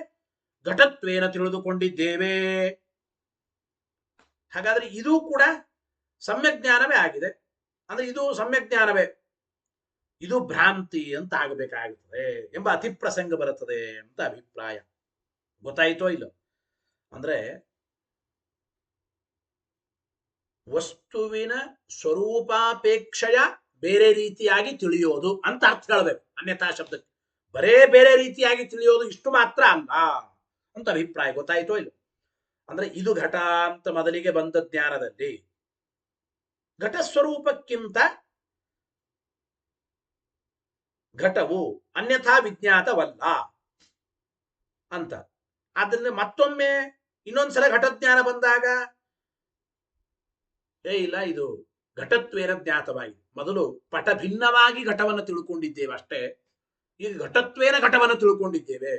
ಘಟತ್ವೇನ ತಿಳಿದುಕೊಂಡಿದ್ದೇವೆ. ಹಾಗಾದ್ರೆ ಇದು ಕೂಡ ಸಮ್ಯಜ್ಞಾನವೇ ಆಗಿದೆ. ಅಂದ್ರೆ ಇದು ಸಮ್ಯಜ್ಞಾನವೇ, ಇದು ಭ್ರಾಂತಿ ಅಂತ ಆಗಬೇಕಾಗುತ್ತದೆ ಎಂಬ ಅತಿಪ್ರಸಂಗ ಬರುತ್ತದೆ ಅಂತ ಅಭಿಪ್ರಾಯ. ಗೊತ್ತಾಯಿತೋ ಇಲ್ಲೋ? ಅಂದ್ರೆ ವಸ್ತುವಿನ ಸ್ವರೂಪಾಪೇಕ್ಷೆಯ ಬೇರೆ ರೀತಿಯಾಗಿ ತಿಳಿಯೋದು ಅಂತ ಅರ್ಥ ಹೇಳಬೇಕು ಅನ್ಯಥಾ ಶಬ್ದಕ್ಕೆ. ಬರೇ ಬೇರೆ ರೀತಿಯಾಗಿ ತಿಳಿಯೋದು ಇಷ್ಟು ಮಾತ್ರ ಅಲ್ಲ ಅಂತ ಅಭಿಪ್ರಾಯ. ಗೊತ್ತಾಯಿತೋ ಇಲ್ಲ? ಅಂದ್ರೆ ಇದು ಘಟ ಅಂತ ಮೊದಲಿಗೆ ಬಂದ ಜ್ಞಾನದಲ್ಲಿ ಘಟ ಸ್ವರೂಪಕ್ಕಿಂತ ಘಟವು ಅನ್ಯಥಾ ವಿಜ್ಞಾತವಲ್ಲ ಅಂತ. ಆದ್ರಿಂದ ಮತ್ತೊಮ್ಮೆ ಇನ್ನೊಂದ್ಸಲ ಘಟಜ್ಞಾನ ಬಂದಾಗ ಇಲ್ಲ, ಇದು ಘಟತ್ವೇನ ಜ್ಞಾತವಾಗಿದೆ. ಮೊದಲು ಪಟ ಭಿನ್ನವಾಗಿ ಘಟವನ್ನು ತಿಳ್ಕೊಂಡಿದ್ದೇವೆ ಅಷ್ಟೇ, ಈಗ ಘಟತ್ವೇನ ಘಟವನ್ನು ತಿಳ್ಕೊಂಡಿದ್ದೇವೆ.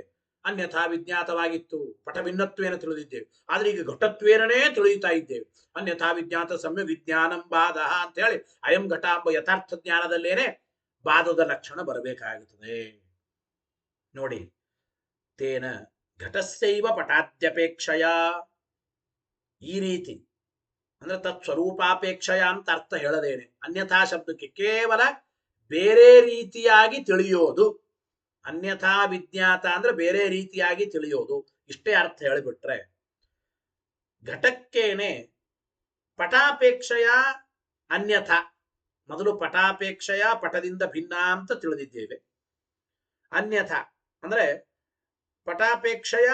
ಅನ್ಯಥಾ ವಿಜ್ಞಾತವಾಗಿತ್ತು, ಪಟ ಭಿನ್ನತ್ವೇನ ತಿಳಿದಿದ್ದೇವೆ. ಆದ್ರೆ ಈಗ ಘಟತ್ವೇನೇ ತಿಳಿಯುತ್ತಾ ಇದ್ದೇವೆ. ಅನ್ಯಥಾ ವಿಜ್ಞಾತ ಸಮ್ಯ ವಿಜ್ಞಾನಂ ಬಾಧ ಅಂತ ಹೇಳಿ ಅಯಂ ಘಟ ಎಂಬ ಯಥಾರ್ಥ ಜ್ಞಾನದಲ್ಲೇನೆ ಬಾಧದ ಲಕ್ಷಣ ಬರಬೇಕಾಗುತ್ತದೆ. ನೋಡಿ, ತೇನ ಘಟಸ್ಯೈವ ಪಟಾದ್ಯಪೇಕ್ಷಯ, ಈ ರೀತಿ ಅಂದ್ರೆ ತತ್ ಸ್ವರೂಪಾಪೇಕ್ಷಯ ಅಂತ ಅರ್ಥ ಹೇಳದೇನೆ ಅನ್ಯಥಾ ಶಬ್ದಕ್ಕೆ ಕೇವಲ ಬೇರೆ ರೀತಿಯಾಗಿ ತಿಳಿಯೋದು. ಅನ್ಯಥಾ ವಿಜ್ಞಾತ ಅಂದ್ರೆ ಬೇರೆ ರೀತಿಯಾಗಿ ತಿಳಿಯೋದು, ಇಷ್ಟೇ ಅರ್ಥ ಹೇಳಿಬಿಟ್ರೆ ಘಟಕ್ಕೇನೆ ಪಟಾಪೇಕ್ಷೆಯ ಅನ್ಯಥಾ. ಮೊದಲು ಪಟಾಪೇಕ್ಷೆಯ ಪಟದಿಂದ ಭಿನ್ನ ಅಂತ ತಿಳಿದಿದ್ದೇವೆ. ಅನ್ಯಥಾ ಅಂದ್ರೆ ಪಟಾಪೇಕ್ಷೆಯ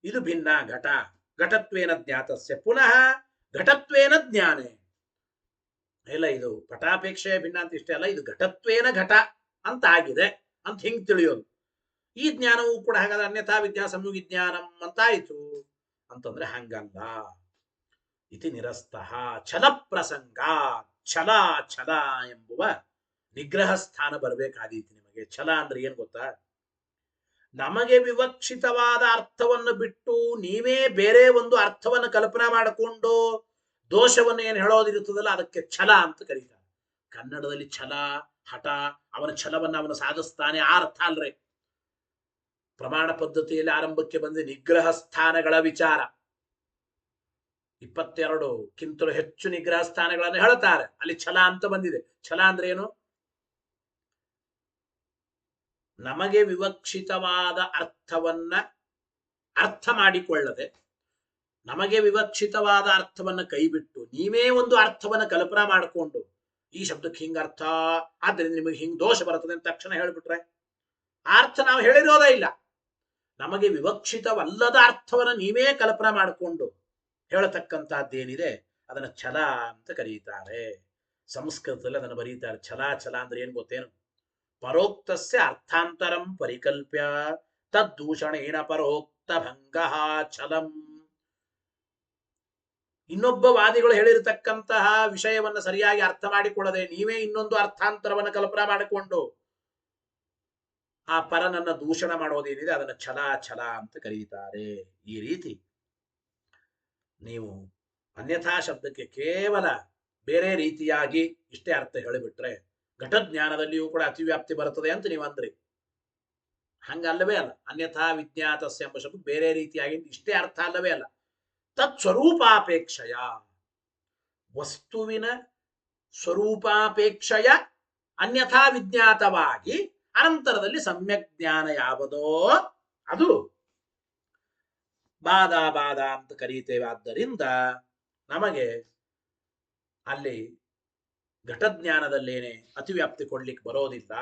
ಇದು ಭಿನ್ನ ಘಟ, ಘಟತ್ವೇನ ಜ್ಞಾತಸ್ಯ ಪುನಃ ಘಟತ್ವೇನ ಜ್ಞಾನೇ. ಇಲ್ಲ, ಇದು ಪಟಾಪೇಕ್ಷೆಯ ಭಿನ್ನ ಅಂತ ಇಷ್ಟೇ ಅಲ್ಲ, ಇದು ಘಟತ್ವೇನ ಘಟ ಅಂತ ಆಗಿದೆ ಅಂತ ಹಿಂಗ್ ತಿಳಿಯೋದು. ಈ ಜ್ಞಾನವೂ ಕೂಡ ಹಾಗಾದ್ರೆ ಅನ್ಯಥಾ ವಿದ್ಯಾ ಸಂಯುವಿಜ್ಞಾನಂ ಅಂತ ಆಯ್ತು ಅಂತಂದ್ರೆ ಹಂಗಲ್ಲ. ಇತಿ ನಿರಸ್ತಃ ಛಲ ಪ್ರಸಂಗ. ಛಲ ಛಲ ಎಂಬುವ ನಿಗ್ರಹ ಸ್ಥಾನ ಬರಬೇಕಾದೀತು ನಿಮಗೆ. ಛಲ ಅಂದ್ರೆ ಏನ್ ಗೊತ್ತಾ? ನಮಗೆ ವಿವಕ್ಷಿತವಾದ ಅರ್ಥವನ್ನು ಬಿಟ್ಟು ನೀವೇ ಬೇರೆ ಒಂದು ಅರ್ಥವನ್ನು ಕಲ್ಪನಾ ಮಾಡಿಕೊಂಡು ದೋಷವನ್ನು ಏನು ಹೇಳೋದಿರುತ್ತದಲ್ಲ, ಅದಕ್ಕೆ ಛಲ ಅಂತ ಕರೀತಾರೆ. ಕನ್ನಡದಲ್ಲಿ ಛಲ, ಹಠ, ಅವನ ಛಲವನ್ನು ಅವನು ಸಾಧಿಸ್ತಾನೆ ಆ ಅರ್ಥ ಅಲ್ರಿ. ಪ್ರಮಾಣ ಪದ್ಧತಿಯಲ್ಲಿ ಆರಂಭಕ್ಕೆ ಬಂದ ನಿಗ್ರಹ ಸ್ಥಾನಗಳ ವಿಚಾರ 22ಕ್ಕಿಂತಲೂ ಹೆಚ್ಚು ನಿಗ್ರಹ ಸ್ಥಾನಗಳನ್ನು ಹೇಳ್ತಾರೆ. ಅಲ್ಲಿ ಛಲ ಅಂತ ಬಂದಿದೆ. ಛಲ ಅಂದ್ರೆ ಏನು? ನಮಗೆ ವಿವಕ್ಷಿತವಾದ ಅರ್ಥವನ್ನ ಅರ್ಥ ಮಾಡಿಕೊಳ್ಳದೆ, ನಮಗೆ ವಿವಕ್ಷಿತವಾದ ಅರ್ಥವನ್ನ ಕೈಬಿಟ್ಟು ನೀವೇ ಒಂದು ಅರ್ಥವನ್ನ ಕಲ್ಪನಾ ಮಾಡಿಕೊಂಡು ಈ ಶಬ್ದಕ್ಕೆ ಹಿಂಗ ಅರ್ಥ, ಆದ್ದರಿಂದ ನಿಮಗೆ ಹಿಂಗ್ ದೋಷ ಬರ್ತದೆ ಅಂತ ತಕ್ಷಣ ಹೇಳ್ಬಿಟ್ರೆ ಆ ಅರ್ಥ ನಾವು ಹೇಳಿರೋದೇ ಇಲ್ಲ. ನಮಗೆ ವಿವಕ್ಷಿತವಲ್ಲದ ಅರ್ಥವನ್ನ ನೀವೇ ಕಲ್ಪನಾ ಮಾಡಿಕೊಂಡು ಹೇಳತಕ್ಕಂಥದ್ದೇನಿದೆ ಅದನ್ನ ಛಲ ಅಂತ ಕರೀತಾರೆ. ಸಂಸ್ಕೃತದಲ್ಲಿ ಅದನ್ನು ಬರೀತಾರೆ. ಛಲ ಛಲ ಅಂದ್ರೆ ಏನ್ ಗೊತ್ತೇನು? ಪರೋಕ್ತಸ್ಯ ಅರ್ಥಾಂತರಂ ಪರಿಕಲ್ಪ್ಯ ತದ್ದೂಷಣೇನ ಪರೋಕ್ತ ಭಂಗ ಛಲಂ. ಇನ್ನೊಬ್ಬ ವಾದಿಗಳು ಹೇಳಿರತಕ್ಕಂತಹ ವಿಷಯವನ್ನ ಸರಿಯಾಗಿ ಅರ್ಥ ಮಾಡಿಕೊಳ್ಳದೆ ನೀವೇ ಇನ್ನೊಂದು ಅರ್ಥಾಂತರವನ್ನು ಕಲ್ಪನಾ ಮಾಡಿಕೊಂಡು ಆ ಪರನನ್ನ ದೂಷಣ ಮಾಡೋದೇನಿದೆ ಅದನ್ನ ಛಲ ಛಲ ಅಂತ ಕರೀತಾರೆ. ಈ ರೀತಿ ನೀವು ಅನ್ಯಥಾ ಶಬ್ದಕ್ಕೆ ಕೇವಲ ಬೇರೆ ರೀತಿಯಾಗಿ ಇಷ್ಟೇ ಅರ್ಥ ಹೇಳಿಬಿಟ್ರೆ ಘಟಜ್ಞಾನದಲ್ಲಿಯೂ ಕೂಡ ಅತಿವ್ಯಾಪ್ತಿ ಬರುತ್ತದೆ ಅಂತ ನೀವು ಅಂದ್ರಿ. ಹಂಗಲ್ಲವೇ ಅಲ್ಲ. ಅನ್ಯಥಾ ವಿಜ್ಞಾತಸ್ಯ ಎಂಬ ಶಬ್ದ ಬೇರೆ ರೀತಿಯಾಗಿ ಇಷ್ಟೇ ಅರ್ಥ ಅಲ್ಲವೇ ಅಲ್ಲ. ತತ್ ಸ್ವರೂಪಾಪೇಕ್ಷೆಯ, ವಸ್ತುವಿನ ಸ್ವರೂಪಾಪೇಕ್ಷೆಯ ಅನ್ಯಥಾ ವಿಜ್ಞಾತವಾಗಿ ಅನಂತರದಲ್ಲಿ ಸಮ್ಯಕ್ ಜ್ಞಾನ ಯಾವುದೋ ಅದು ಬಾಧ ಬಾಧ ಅಂತ ಕರೀತೇವೆ. ಆದ್ದರಿಂದ ನಮಗೆ ಅಲ್ಲಿ ಘಟಜ್ಞಾನದಲ್ಲೇನೆ ಅತಿವ್ಯಾಪ್ತಿ ಕೊಡ್ಲಿಕ್ಕೆ ಬರೋದಿಲ್ಲ.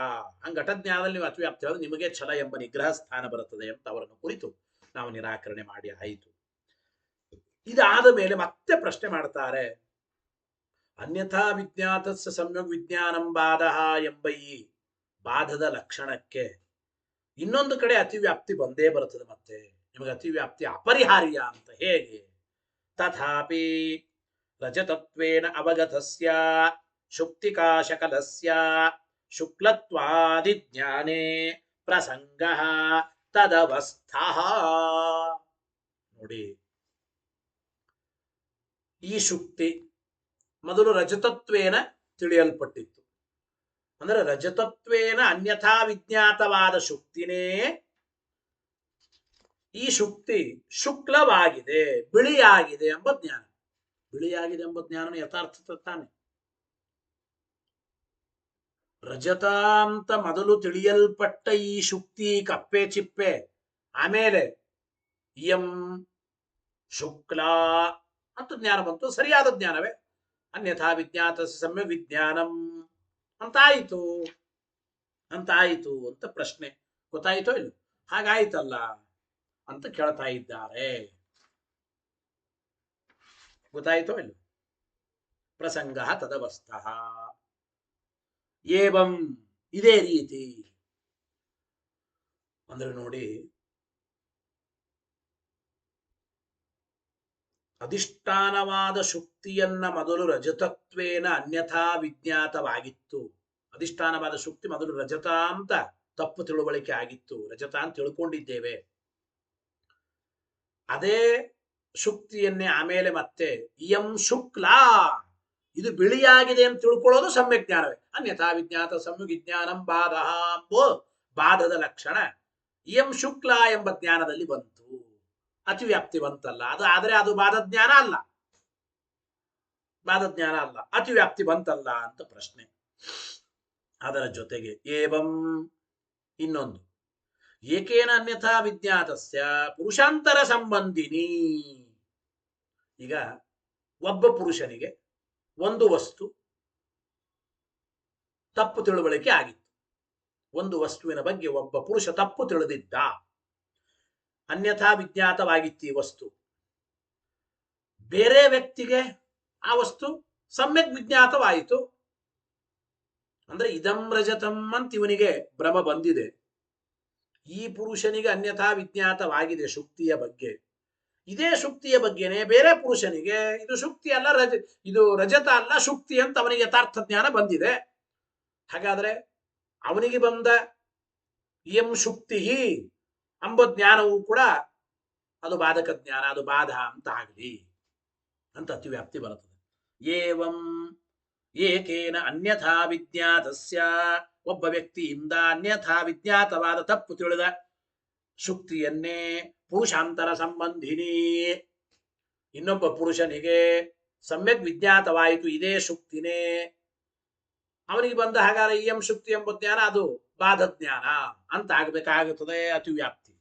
ಹಂಗ ಘಟಜ್ಞಾನದಲ್ಲಿ ನೀವು ಅತಿವ್ಯಾಪ್ತಿ ಹೇಳಿದ್ರೆ ನಿಮಗೆ ಛಲ ಎಂಬ ನಿಗ್ರಹ ಸ್ಥಾನ ಬರುತ್ತದೆ ಅಂತ ಅವರನ್ನು ಕುರಿತು ನಾವು ನಿರಾಕರಣೆ ಮಾಡಿ ಆಯಿತು. ಇದಾದ ಮೇಲೆ ಮತ್ತೆ ಪ್ರಶ್ನೆ ಮಾಡ್ತಾರೆ, ಅನ್ಯಥಾ ವಿಜ್ಞಾತಸ್ಯ ಸಮ್ಯಕ್ ವಿಜ್ಞಾನಂ ಬಾಧ ಎಂಬ ಈ ಬಾಧದ ಲಕ್ಷಣಕ್ಕೆ ಇನ್ನೊಂದು ಕಡೆ ಅತಿವ್ಯಾಪ್ತಿ ಬಂದೇ ಬರುತ್ತದೆ. ಮತ್ತೆ ನಿಮಗೆ ಅತಿವ್ಯಾಪ್ತಿ ಅಪರಿಹಾರ್ಯ ಅಂತ ಹೇಗೆ? ತಥಾಪಿ ರಜತತ್ವೇನ ಅವಗತಸ್ಯ ಶುಕ್ತಿಕಾಶಕಲಸ್ಯ ಶುಕ್ಲತ್ವಾದಿ ಜ್ಞಾನೇ ಪ್ರಸಂಗಃ ತದವಸ್ಥಾ. ನೋಡಿ, ಈ ಶುಕ್ತಿ ಮೊದಲು ರಜತತ್ವೇನ ತಿಳಿಯಲ್ಪಟ್ಟಿತ್ತು. ಅಂದ್ರೆ ರಜತತ್ವೇನ ಅನ್ಯಥಾ ವಿಜ್ಞಾತವಾದ ಶುಕ್ತಿನೇ ಈ ಶುಕ್ತಿ ಶುಕ್ಲವಾಗಿದೆ, ಬಿಳಿಯಾಗಿದೆ ಎಂಬ ಜ್ಞಾನ. ಬಿಳಿಯಾಗಿದೆ ಎಂಬ ಜ್ಞಾನ ಯಥಾರ್ಥ ತಾನೆ. ರಜತ ಅಂತ ಮೊದಲು ತಿಳಿಯಲ್ಪಟ್ಟ ಈ ಶುಕ್ತಿ ಕಪ್ಪೆ ಚಿಪ್ಪೆ, ಆಮೇಲೆ ಇಯಂ ಶುಕ್ಲ ಅಂತ ಜ್ಞಾನ ಬಂತು. ಸರಿಯಾದ ಜ್ಞಾನವೇ. ಅನ್ಯಥಾ ವಿಜ್ಞಾತ ಸಮ್ಯ ವಿಜ್ಞಾನಂ ಅಂತಾಯಿತು ಅಂತ ಪ್ರಶ್ನೆ. ಗೊತ್ತಾಯಿತೋ ಇಲ್ಲ? ಹಾಗಾಯ್ತಲ್ಲ ಅಂತ ಕೇಳ್ತಾ ಇದ್ದಾರೆ. ಗೊತ್ತಾಯಿತೋ ಇಲ್ಲ? ಪ್ರಸಂಗ ತದವಸ್ಥಃ ಏವಂ, ಇದೇ ರೀತಿ. ಅಂದ್ರೆ ನೋಡಿ, ಅಧಿಷ್ಠಾನವಾದ ಶುಕ್ತಿಯನ್ನ ಮೊದಲು ರಜತತ್ವೇನ ಅನ್ಯಥಾ ವಿಜ್ಞಾತವಾಗಿತ್ತು. ಅಧಿಷ್ಠಾನವಾದ ಶುಕ್ತಿ ಮೊದಲು ರಜತ ಅಂತ ತಪ್ಪು ತಿಳುವಳಿಕೆ ಆಗಿತ್ತು, ರಜತ ಅಂತ ತಿಳ್ಕೊಂಡಿದ್ದೇವೆ. ಅದೇ ಶುಕ್ತಿಯನ್ನೇ ಆಮೇಲೆ ಮತ್ತೆ ಇಯಂ ಶುಕ್ಲ, ಇದು ಬಿಳಿಯಾಗಿದೆ ಅಂತ ತಿಳ್ಕೊಳ್ಳೋದು ಸಮ್ಯಕ್ ಜ್ಞಾನವೇ. ಅನ್ಯಥಾ ವಿಜ್ಞಾತ ಸಮ್ಯಕ್ ವಿಜ್ಞಾನಂ ಬಾಧ ಎಂಬೋ ಬಾಧದ ಲಕ್ಷಣ ಇಯಂ ಶುಕ್ಲ ಎಂಬ ಜ್ಞಾನದಲ್ಲಿ ಬಂತು. ಅತಿವ್ಯಾಪ್ತಿ ಬಂತಲ್ಲ ಅದು. ಆದ್ರೆ ಅದು ಬಾಧಜ್ಞಾನ ಅಲ್ಲ, ಬಾಧಜ್ಞಾನ ಅಲ್ಲ, ಅತಿವ್ಯಾಪ್ತಿ ಬಂತಲ್ಲ ಅಂತ ಪ್ರಶ್ನೆ. ಅದರ ಜೊತೆಗೆ ಏವಂ ಇನ್ನೊಂದು, ಏಕೇನ ಅನ್ಯಥಾ ವಿಜ್ಞಾತಸ್ಯ ಪುರುಷಾಂತರ ಸಂಬಂಧಿನಿ. ಈಗ ಒಬ್ಬ ಪುರುಷನಿಗೆ ಒಂದು ವಸ್ತು ತಪ್ಪು ತಿಳುವಳಿಕೆ ಆಗಿತ್ತು. ಒಂದು ವಸ್ತುವಿನ ಬಗ್ಗೆ ಒಬ್ಬ ಪುರುಷ ತಪ್ಪು ತಿಳಿದಿದ್ದ, ಅನ್ಯಥಾ ವಿಜ್ಞಾತವಾಗಿತ್ತು ಈ ವಸ್ತು. ಬೇರೆ ವ್ಯಕ್ತಿಗೆ ಆ ವಸ್ತು ಸಮ್ಯಕ್ ವಿಜ್ಞಾತವಾಯಿತು. ಅಂದ್ರೆ ಇದಂ ರಜತಂ ಅಂತ ಇವನಿಗೆ ಭ್ರಮ ಬಂದಿದೆ. ಈ ಪುರುಷನಿಗೆ ಅನ್ಯಥಾ ವಿಜ್ಞಾತವಾಗಿದೆ ಶುಕ್ತಿಯ ಬಗ್ಗೆ. ಇದೇ ಶುಕ್ತಿಯ ಬಗ್ಗೆನೆ ಬೇರೆ ಪುರುಷನಿಗೆ ಇದು ಶುಕ್ತಿ ಅಲ್ಲ, ಇದು ರಜತ ಅಲ್ಲ, ಶುಕ್ತಿ ಅಂತ ಅವನಿಗೆ ಯಥಾರ್ಥ ಜ್ಞಾನ ಬಂದಿದೆ. ಹಾಗಾದ್ರೆ ಅವನಿಗೆ ಬಂದ ಇಯಂ ಶುಕ್ತಿ ಎಂಬ ಜ್ಞಾನವೂ ಕೂಡ ಅದು ಬಾಧಕ ಜ್ಞಾನ, ಅದು ಬಾಧ ಅಂತ ಆಗಲಿ ಅಂತ ಅತಿವ್ಯಾಪ್ತಿ ಬರುತ್ತದೆ. ಏವಂ ಏಕೇನ ಅನ್ಯಥಾ ವಿಜ್ಞಾತಸ್ಯ, ಒಬ್ಬ ವ್ಯಕ್ತಿಯಿಂದ ಅನ್ಯಥಾ ವಿಜ್ಞಾತವಾದ ತಪ್ಪು ತಿಳಿದ ಶುಕ್ತಿಯನ್ನೇ ಪುರುಷಾಂತರ ಸಂಬಂಧಿನಿ, ಇನ್ನೊಬ್ಬ ಪುರುಷನಿಗೆ ಸಮ್ಯಕ್ ವಿಜ್ಞಾತವಾಯಿತು ಇದೇ ಶುಕ್ತಿನೇ. ಅವನಿಗೆ ಬಂದ ಹಾಗಾದ್ರೆ ಇಯಂ ಶುಕ್ತಿ ಎಂಬ ಜ್ಞಾನ ಅದು ಬಾಧ ಜ್ಞಾನ ಅಂತ ಆಗಬೇಕಾಗುತ್ತದೆ, ಅತಿವ್ಯಾಪ್ತಿ.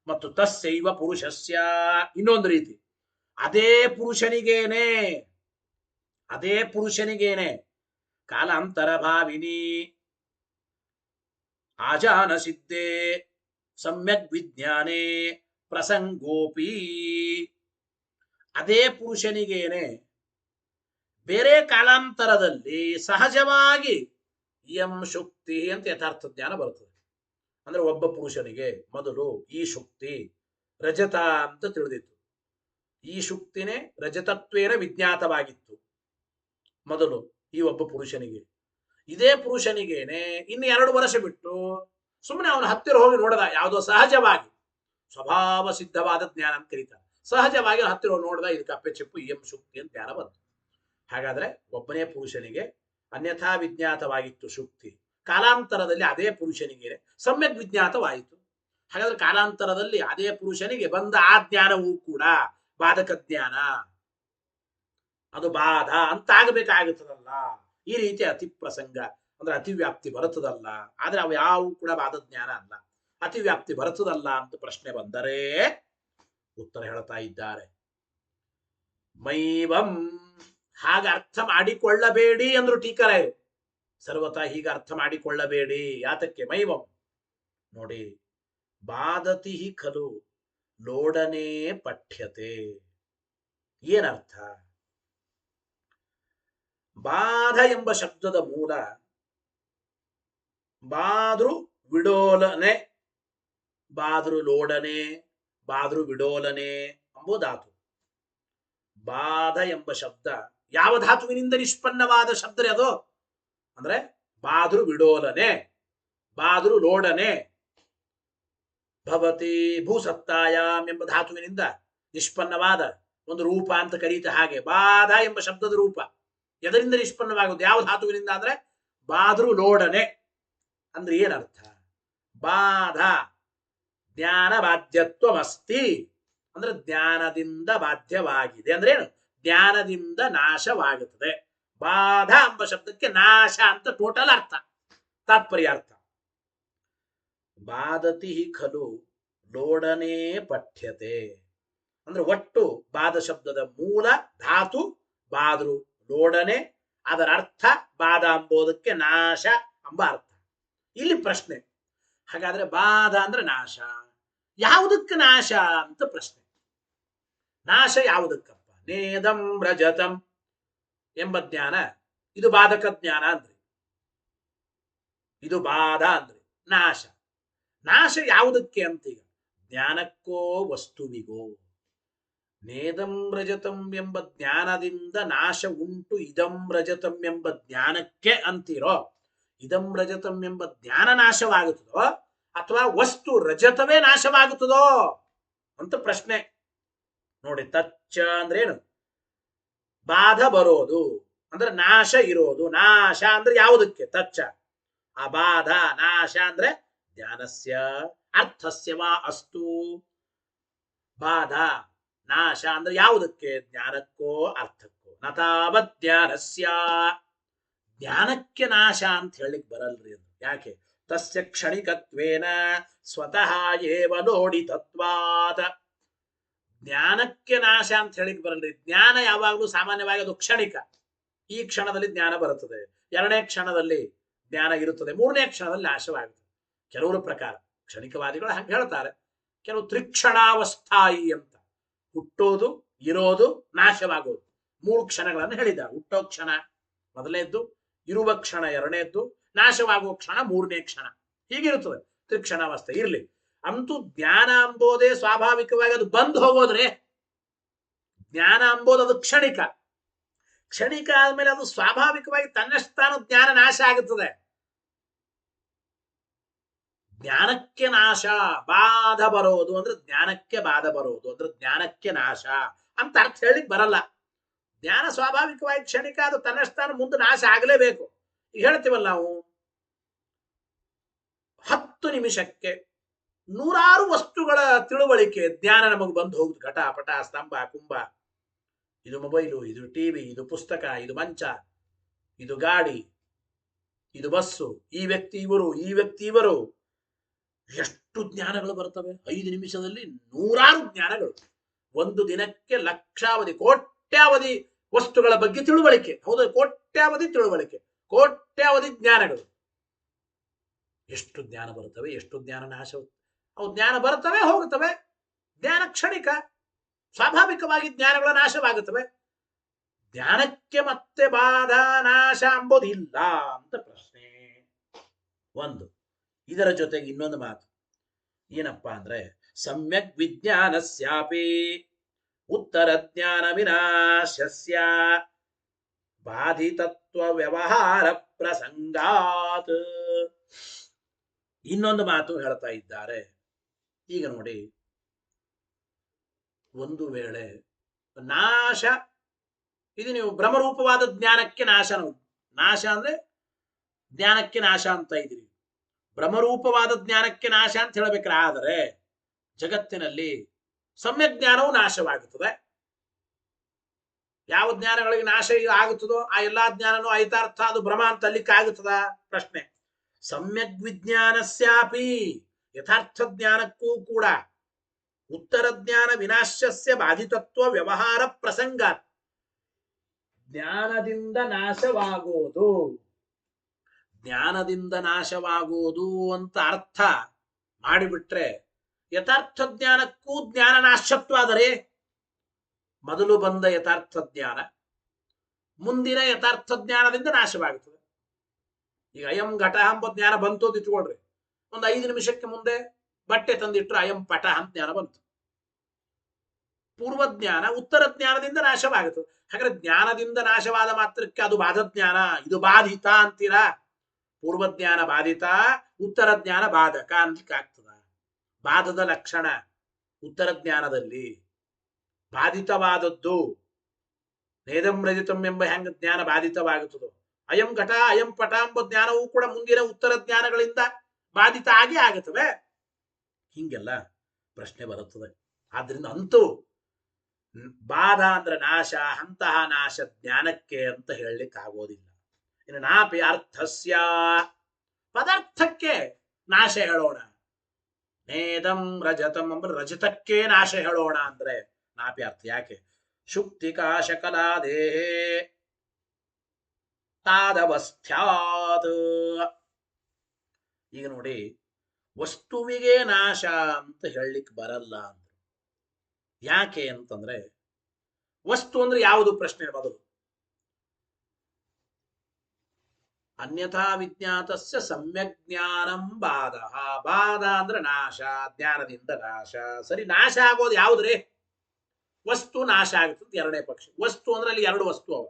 ಮತ್ತು ತಸ್ಸೈವ ಪುರುಷಸ್ಯ, ಇನ್ನೊಂದು ರೀತಿ, ಅದೇ ಪುರುಷನಿಗೇನೆ ಕಾಲಾಂತರ ಭಾವಿನಿ ಆಜಾನ ಸಿದ್ಧೆ ಸಮ್ಯಕ್ ವಿಜ್ಞಾನೇ ಪ್ರಸಂಗೋಪಿ. ಅದೇ ಪುರುಷನಿಗೇನೆ ಬೇರೆ ಕಾಲಾಂತರದಲ್ಲಿ ಸಹಜವಾಗಿ ಇಯಂ ಶುಕ್ತಿ ಅಂತ ಯಥಾರ್ಥ ಜ್ಞಾನ ಬರುತ್ತದೆ. ಅಂದ್ರೆ ಒಬ್ಬ ಪುರುಷನಿಗೆ ಮೊದಲು ಈ ಶುಕ್ತಿ ರಜತ ಅಂತ ತಿಳಿದಿತ್ತು. ಈ ಶುಕ್ತಿನೇ ರಜತತ್ವೇನ ವಿಜ್ಞಾತವಾಗಿತ್ತು ಮೊದಲು ಈ ಒಬ್ಬ ಪುರುಷನಿಗೆ. ಇದೇ ಪುರುಷನಿಗೇನೆ ಇನ್ನು 2 ವರ್ಷ ಬಿಟ್ಟು ಸುಮ್ಮನೆ ಅವನ ಹತ್ತಿರ ಹೋಗಿ ನೋಡದ, ಯಾವುದೋ ಸಹಜವಾಗಿ ಸ್ವಭಾವ ಸಿದ್ಧವಾದ ಜ್ಞಾನ ಅಂತ ಕರೀತಾರೆ. ಸಹಜವಾಗಿ ಹತ್ತಿರ ಹೋಗಿ ನೋಡದ, ಇದು ಕಪ್ಪೆ ಚಿಪ್ಪು ಇಯಂ ಶುಕ್ತಿ ಅಂತ ಜ್ಞಾನ ಬಂತು. ಹಾಗಾದ್ರೆ ಒಬ್ಬನೇ ಪುರುಷನಿಗೆ ಅನ್ಯಥಾ ವಿಜ್ಞಾತವಾಗಿತ್ತು ಶುಕ್ತಿ, ಕಾಲಾಂತರದಲ್ಲಿ ಅದೇ ಪುರುಷನಿಗೆ ಸಮ್ಯಕ್ ವಿಜ್ಞಾತವಾಯಿತು. ಹಾಗಾದ್ರೆ ಕಾಲಾಂತರದಲ್ಲಿ ಅದೇ ಪುರುಷನಿಗೆ ಬಂದ ಆ ಜ್ಞಾನವೂ ಕೂಡ ಬಾಧಕ ಜ್ಞಾನ, ಅದು ಬಾಧ ಅಂತ ಆಗಬೇಕಾಗುತ್ತದಲ್ಲ. ಈ ರೀತಿ ಅತಿ ಪ್ರಸಂಗ ಅಂದ್ರೆ ಅತಿವ್ಯಾಪ್ತಿ ಬರುತ್ತದಲ್ಲ. ಆದ್ರೆ ಅವು ಯಾವು ಕೂಡ ಬಾಧ ಜ್ಞಾನ ಅಲ್ಲ, ಅತಿವ್ಯಾಪ್ತಿ ಬರುತ್ತದಲ್ಲ ಅಂತ ಪ್ರಶ್ನೆ ಬಂದರೆ ಉತ್ತರ ಹೇಳ್ತಾ ಇದ್ದಾರೆ. ಮೈವಂ, ಹಾಗೆ ಅರ್ಥ ಮಾಡಿಕೊಳ್ಳಬೇಡಿ ಅಂದ್ರು ಟೀಕರಾಯರು. ಸರ್ವತಾ ಹೀಗೆ ಅರ್ಥ ಮಾಡಿಕೊಳ್ಳಬೇಡಿ. ಯಾತಕ್ಕೆ? ಮೈವಂ ನೋಡಿ, ಬಾಧತಿ ಖಲು ಲೋಡನೆ ಪಠ್ಯತೆ. ಏನರ್ಥ? ಬಾಧ ಎಂಬ ಶಬ್ದದ ಮೂಲ ಬಾದ್ರು ವಿಡೋಲನೆ, ಬಾದ್ರು ಲೋಡನೆ, ಬಾದ್ರು ವಿಡೋಲನೆ ಎಂಬ ಧಾತು. ಬಾಧ ಎಂಬ ಶಬ್ದ ಯಾವ ಧಾತುವಿನಿಂದ ನಿಷ್ಪನ್ನವಾದ ಶಬ್ದರೇ ಅದು? ಅಂದ್ರೆ ಬಾದ್ರು ವಿಡೋಲನೆ, ಬಾದ್ರು ಲೋಡನೆ. ಭವತಿ ಭೂಸತ್ತಾಯಾಮ್ ಎಂಬ ಧಾತುವಿನಿಂದ ನಿಷ್ಪನ್ನವಾದ ಒಂದು ರೂಪ ಅಂತ ಕರೀತ. ಹಾಗೆ ಬಾಧ ಎಂಬ ಶಬ್ದದ ರೂಪ ಎದರಿಂದ ನಿಷ್ಪನ್ನವಾಗುವುದು? ಯಾವ ಧಾತುವಿನಿಂದ ಅಂದ್ರೆ ಬಾದ್ರು ಲೋಡನೆ. ಅಂದ್ರೆ ಏನರ್ಥ? ಬಾಧ ಜ್ಞಾನ ಬಾಧ್ಯತ್ವಮಸ್ತಿ ಅಂದ್ರೆ ಜ್ಞಾನದಿಂದ ಬಾಧ್ಯವಾಗಿದೆ ಅಂದ್ರೆ ಏನು? ಜ್ಞಾನದಿಂದ ನಾಶವಾಗುತ್ತದೆ. ಬಾಧ ಎಂಬ ಶಬ್ದಕ್ಕೆ ನಾಶ ಅಂತ ಟೋಟಲ್ ಅರ್ಥ, ತಾತ್ಪರ್ಯ ಅರ್ಥ. ಬಾಧತಿ ಖಲು ಲೋಡನೆ ಪಠ್ಯತೆ ಅಂದ್ರೆ ಒಟ್ಟು ಬಾಧ ಶಬ್ದದ ಮೂಲ ಧಾತು ಬಾದ್ರು ಲೋಡನೆ, ಅದರ ಅರ್ಥ ಬಾಧ ಎಂಬುದಕ್ಕೆ ನಾಶ ಎಂಬ ಅರ್ಥ. ಇಲ್ಲಿ ಪ್ರಶ್ನೆ, ಹಾಗಾದ್ರೆ ಬಾಧ ಅಂದ್ರೆ ನಾಶ, ಯಾವುದಕ್ಕೆ ನಾಶ ಅಂತ ಪ್ರಶ್ನೆ. ನಾಶ ಯಾವುದಕ್ಕಪ್ಪ? ನೇದಂ ರಜತಂ ಎಂಬ ಜ್ಞಾನ ಇದು ಬಾಧಕ ಜ್ಞಾನ ಅಂದ್ರಿ, ಇದು ಬಾಧ ಅಂದ್ರಿ. ನಾಶ, ನಾಶ ಯಾವುದಕ್ಕೆ ಅಂತ ಈಗ ಜ್ಞಾನಕ್ಕೋ ವಸ್ತುವಿಗೋ? ನೇದಂ ರಜತಂ ಎಂಬ ಜ್ಞಾನದಿಂದ ನಾಶ ಉಂಟು, ಇದಂ ರಜತಂ ಎಂಬ ಜ್ಞಾನಕ್ಕೆ ಅಂತೀರೋ? ಇದಂ ರಜತಂ ಎಂಬ ಜ್ಞಾನ ನಾಶವಾಗುತ್ತದೋ ಅಥವಾ ವಸ್ತು ರಜತವೇ ನಾಶವಾಗುತ್ತದೋ ಅಂತ ಪ್ರಶ್ನೆ. ನೋಡಿ, ತಚ್ಚ ಅಂದ್ರೆ ಏನು? ಬಾಧ ಬರೋದು ಅಂದ್ರೆ ನಾಶ ಇರೋದು. ನಾಶ ಅಂದ್ರೆ ಯಾವುದಕ್ಕೆ? ತಚ್ಚ ಅಬಾಧ. ನಾಶ ಅಂದ್ರೆ ಜ್ಞಾನಸ್ಯ ಅರ್ಥಸ್ಯ ವಾ ಅಸ್ತು. ಬಾಧ ನಾಶ ಅಂದ್ರೆ ಯಾವುದಕ್ಕೆ? ಜ್ಞಾನಕ್ಕೋ ಅರ್ಥಕ್ಕೋ. ನತಾವತ್ ಜ್ಞಾನಸ್ಯ, ಜ್ಞಾನಕ್ಕೆ ನಾಶ ಅಂತ ಹೇಳಿಕ್ ಬರಲ್ರಿ ಅದು. ಯಾಕೆ? ತಸ್ಯ ಕ್ಷಣಿಕತ್ವೇನ ಸ್ವತಃ ಏವ ನೋಡಿತತ್ವಾತ್. ಜ್ಞಾನಕ್ಕೆ ನಾಶ ಅಂತ ಹೇಳಿಕ್ ಬರಲ್ರಿ. ಜ್ಞಾನ ಯಾವಾಗಲೂ ಸಾಮಾನ್ಯವಾಗಿ ಅದು ಕ್ಷಣಿಕ. ಈ ಕ್ಷಣದಲ್ಲಿ ಜ್ಞಾನ ಬರುತ್ತದೆ, ಎರಡನೇ ಕ್ಷಣದಲ್ಲಿ ಜ್ಞಾನ ಇರುತ್ತದೆ, ಮೂರನೇ ಕ್ಷಣದಲ್ಲಿ ನಾಶವಾಗುತ್ತದೆ. ಕೆಲವರ ಪ್ರಕಾರ ಕ್ಷಣಿಕವಾದಿಗಳು ಹಾಗೆ ಹೇಳ್ತಾರೆ, ಕೆಲವು ತ್ರಿಕ್ಷಣಾವಸ್ಥಾಯಿ ಅಂತ. ಹುಟ್ಟೋದು, ಇರೋದು, ನಾಶವಾಗೋದು, ಮೂರು ಕ್ಷಣಗಳನ್ನು ಹೇಳಿದ್ದಾರೆ. ಹುಟ್ಟೋ ಕ್ಷಣ ಮೊದಲನೇದ್ದು, ಇರುವ ಕ್ಷಣ ಎರಡನೇದ್ದು, ನಾಶವಾಗುವ ಕ್ಷಣ ಮೂರನೇ ಕ್ಷಣ. ಹೀಗಿರುತ್ತದೆ ತ್ರಿಕ್ಷಣಾವಸ್ಥೆ. ಇರ್ಲಿ, ಅಂತೂ ಜ್ಞಾನ ಅಂಬೋದೇ ಸ್ವಾಭಾವಿಕವಾಗಿ ಅದು ಬಂದು ಹೋಗೋದ್ರೆ, ಜ್ಞಾನ ಅಂಬೋದು ಅದು ಕ್ಷಣಿಕ. ಕ್ಷಣಿಕ ಆದ್ಮೇಲೆ ಅದು ಸ್ವಾಭಾವಿಕವಾಗಿ ತನ್ನಷ್ಟಾನು ಜ್ಞಾನ ನಾಶ ಆಗುತ್ತದೆ. ಜ್ಞಾನಕ್ಕೆ ನಾಶ, ಬಾಧ ಬರೋದು ಅಂದ್ರೆ ಜ್ಞಾನಕ್ಕೆ ಬಾಧ ಬರೋದು ಅಂದ್ರೆ ಜ್ಞಾನಕ್ಕೆ ನಾಶ ಅಂತ ಅರ್ಥ ಹೇಳಿಕ್ ಬರಲ್ಲ. ಜ್ಞಾನ ಸ್ವಾಭಾವಿಕವಾಗಿ ಕ್ಷಣಿಕ, ಅದು ತನ್ನಷ್ಟಾನು ಮುಂದೆ ನಾಶ ಆಗಲೇಬೇಕು. ಈಗ ಹೇಳ್ತೀವಲ್ಲ ನಾವು, 10 ನಿಮಿಷಕ್ಕೆ ನೂರಾರು ವಸ್ತುಗಳ ತಿಳುವಳಿಕೆ ಜ್ಞಾನ ನಮಗೆ ಬಂದು ಹೋಗುದು. ಘಟ ಪಟ ಸ್ತಂಭ ಕುಂಭ, ಇದು ಮೊಬೈಲು, ಇದು ಟಿವಿ, ಇದು ಪುಸ್ತಕ, ಇದು ಮಂಚ, ಇದು ಗಾಡಿ, ಇದು ಬಸ್ಸು, ಈ ವ್ಯಕ್ತಿ ಇವರು, ಈ ವ್ಯಕ್ತಿ ಇವರು. ಎಷ್ಟು ಜ್ಞಾನಗಳು ಬರ್ತವೆ 5 ನಿಮಿಷದಲ್ಲಿ. ನೂರಾರು ಜ್ಞಾನಗಳು. ಒಂದು ದಿನಕ್ಕೆ ಲಕ್ಷಾವಧಿ ಕೋಟ್ಯಾವಧಿ ವಸ್ತುಗಳ ಬಗ್ಗೆ ತಿಳುವಳಿಕೆ. ಹೌದು, ಕೋಟ್ಯಾವಧಿ ತಿಳುವಳಿಕೆ, ಕೋಟ್ಯಾವಧಿ ಜ್ಞಾನಗಳು. ಎಷ್ಟು ಜ್ಞಾನ ಬರುತ್ತವೆ, ಎಷ್ಟು ಜ್ಞಾನ ನಾಶ. ಅವು ಜ್ಞಾನ ಬರುತ್ತವೆ, ಹೋಗುತ್ತವೆ. ಜ್ಞಾನ ಕ್ಷಣಿಕ, ಸ್ವಾಭಾವಿಕವಾಗಿ ಜ್ಞಾನಗಳ ನಾಶವಾಗುತ್ತವೆ. ಜ್ಞಾನಕ್ಕೆ ಮತ್ತೆ ಬಾಧ ನಾಶ ಎಂಬುದಿಲ್ಲ ಅಂತ ಪ್ರಶ್ನೆ ಒಂದು. ಇದರ ಜೊತೆಗೆ ಇನ್ನೊಂದು ಮಾತು ಏನಪ್ಪಾ ಅಂದ್ರೆ, ಸಮ್ಯಕ್ ವಿಜ್ಞಾನಸ್ಯಾಪಿ ಉತ್ತರ ಜ್ಞಾನ ವಿನಾಶಸ್ಯ ಬಾಧಿತತ್ವ ವ್ಯವಹಾರ ಪ್ರಸಂಗಾತ್. ಇನ್ನೊಂದು ಮಾತು ಹೇಳ್ತಾ ಇದ್ದಾರೆ. ಈಗ ನೋಡಿ, ಒಂದು ವೇಳೆ ನಾಶ, ಇದು ನೀವು ಭ್ರಮರೂಪವಾದ ಜ್ಞಾನಕ್ಕೆ ನಾಶ, ನಾಶ ಅಂದ್ರೆ ಜ್ಞಾನಕ್ಕೆ ನಾಶ ಅಂತ ಇದ್ದೀರಿ. ಭ್ರಮರೂಪವಾದ ಜ್ಞಾನಕ್ಕೆ ನಾಶ ಅಂತ ಹೇಳಬೇಕ್ರೆ, ಆದರೆ ಜಗತ್ತಿನಲ್ಲಿ ಸಮ್ಯಕ್ ಜ್ಞಾನವು ನಾಶವಾಗುತ್ತದೆ. ಯಾವ ಜ್ಞಾನಗಳಿಗೆ ನಾಶ ಆಗುತ್ತದೋ ಆ ಎಲ್ಲಾ ಜ್ಞಾನನೂ ಐತಾರ್ಥ, ಅದು ಭ್ರಮ ಅಂತ ಅಲ್ಲಿಕ್ಕೆ ಆಗುತ್ತದ ಪ್ರಶ್ನೆ. ಸಮ್ಯಕ್ ವಿಜ್ಞಾನಸ್ಯಾಪಿ, ಯಥಾರ್ಥ ಜ್ಞಾನಕ್ಕೂ ಕೂಡ ಉತ್ತರ ಜ್ಞಾನ ವಿನಾಶಸ್ಯ ಬಾಧಿತತ್ವ ವ್ಯವಹಾರ ಪ್ರಸಂಗ, ಜ್ಞಾನದಿಂದ ನಾಶವಾಗೋದು, ಜ್ಞಾನದಿಂದ ನಾಶವಾಗೋದು ಅಂತ ಅರ್ಥ ಮಾಡಿಬಿಟ್ರೆ, ಯಥಾರ್ಥ ಜ್ಞಾನಕ್ಕೂ ಜ್ಞಾನ ನಾಶತ್ವ ಆದರೆ ಮೊದಲು ಬಂದ ಯಥಾರ್ಥ ಜ್ಞಾನ ಮುಂದಿನ ಯಥಾರ್ಥ ಜ್ಞಾನದಿಂದ ನಾಶವಾಗುತ್ತದೆ. ಈಗ ಅಯಂ ಘಟ ಎಂಬ ಜ್ಞಾನ ಬಂತು ಅಂತ ಇಟ್ಕೊಳ್ರಿ, ಒಂದು 5 ನಿಮಿಷಕ್ಕೆ ಮುಂದೆ ಬಟ್ಟೆ ತಂದಿಟ್ರು ಅಯಂ ಪಟ ಅಂತ ಜ್ಞಾನ ಬಂತು. ಪೂರ್ವ ಜ್ಞಾನ ಉತ್ತರ ಜ್ಞಾನದಿಂದ ನಾಶವಾಗುತ್ತದೆ. ಹಾಗಾದ್ರೆ ಜ್ಞಾನದಿಂದ ನಾಶವಾದ ಮಾತ್ರಕ್ಕೆ ಅದು ಬಾಧ ಜ್ಞಾನ, ಇದು ಬಾಧಿತ ಅಂತೀರಾ? ಪೂರ್ವ ಜ್ಞಾನ ಬಾಧಿತ, ಉತ್ತರ ಜ್ಞಾನ ಬಾಧಕ ಅನ್ಲಿಕ್ಕೆ ಆಗ್ತದ? ಬಾಧದ ಲಕ್ಷಣ ಉತ್ತರ ಜ್ಞಾನದಲ್ಲಿ ಬಾಧಿತವಾದದ್ದು ನೇದಂ ರಜತಂ ಎಂಬ ಹೆಂಗ ಜ್ಞಾನ ಬಾಧಿತವಾಗುತ್ತದೋ ಅಯಂ ಘಟ ಅಯಂ ಪಟ ಎಂಬ ಜ್ಞಾನವೂ ಕೂಡ ಮುಂದಿನ ಉತ್ತರ ಜ್ಞಾನಗಳಿಂದ ಬಾಧಿತ ಆಗೇ ಆಗುತ್ತವೆ. ಹಿಂಗೆಲ್ಲ ಪ್ರಶ್ನೆ ಬರುತ್ತದೆ. ಆದ್ರಿಂದ ಅಂತೂ ಬಾಧ ಅಂದ್ರೆ ನಾಶ, ಅಂತಹ ನಾಶ ಜ್ಞಾನಕ್ಕೆ ಅಂತ ಹೇಳಲಿಕ್ಕೆ ಆಗೋದಿಲ್ಲ. ಇನ್ನು ನಾಪಿ ಅರ್ಥಸ್ಯ ಪದಾರ್ಥಕ್ಕೆ ನಾಶ ಹೇಳೋಣ. ನೇದಂ ರಜತಂ ಅಂದ್ರೆ ರಜತಕ್ಕೆ ನಾಶ ಹೇಳೋಣ ಅಂದ್ರೆ ನಾಪಿ ಅರ್ಥ. ಯಾಕೆ? ಶುಕ್ತಿಕಾ ಶಕಲಾ ದೇಹೇ ತಾದವಸ್ಥ್ಯಾತ್. ಈಗ ನೋಡಿ, ವಸ್ತುವಿಗೆ ನಾಶ ಅಂತ ಹೇಳಲಿಕ್ಕೆ ಬರಲ್ಲ ಅಂದ್ರೆ ಯಾಕೆ ಅಂತಂದ್ರೆ, ವಸ್ತು ಅಂದ್ರೆ ಯಾವುದು ಪ್ರಶ್ನೆ ಮೊದಲು. ಅನ್ಯಥಾ ವಿಜ್ಞಾತಸ್ಯ ಸಮ್ಯಕ್ ಜ್ಞಾನಂ ಬಾಧ. ಬಾಧ ಅಂದ್ರೆ ನಾಶ, ಜ್ಞಾನದಿಂದ ನಾಶ. ಸರಿ, ನಾಶ ಆಗೋದು ಯಾವುದ್ರಿ? ವಸ್ತು ನಾಶ ಆಗುತ್ತದೆ. ಎರಡನೇ ಪಕ್ಷ. ವಸ್ತು ಅಂದ್ರೆ ಅಲ್ಲಿ ಎರಡು ವಸ್ತು ಅವ.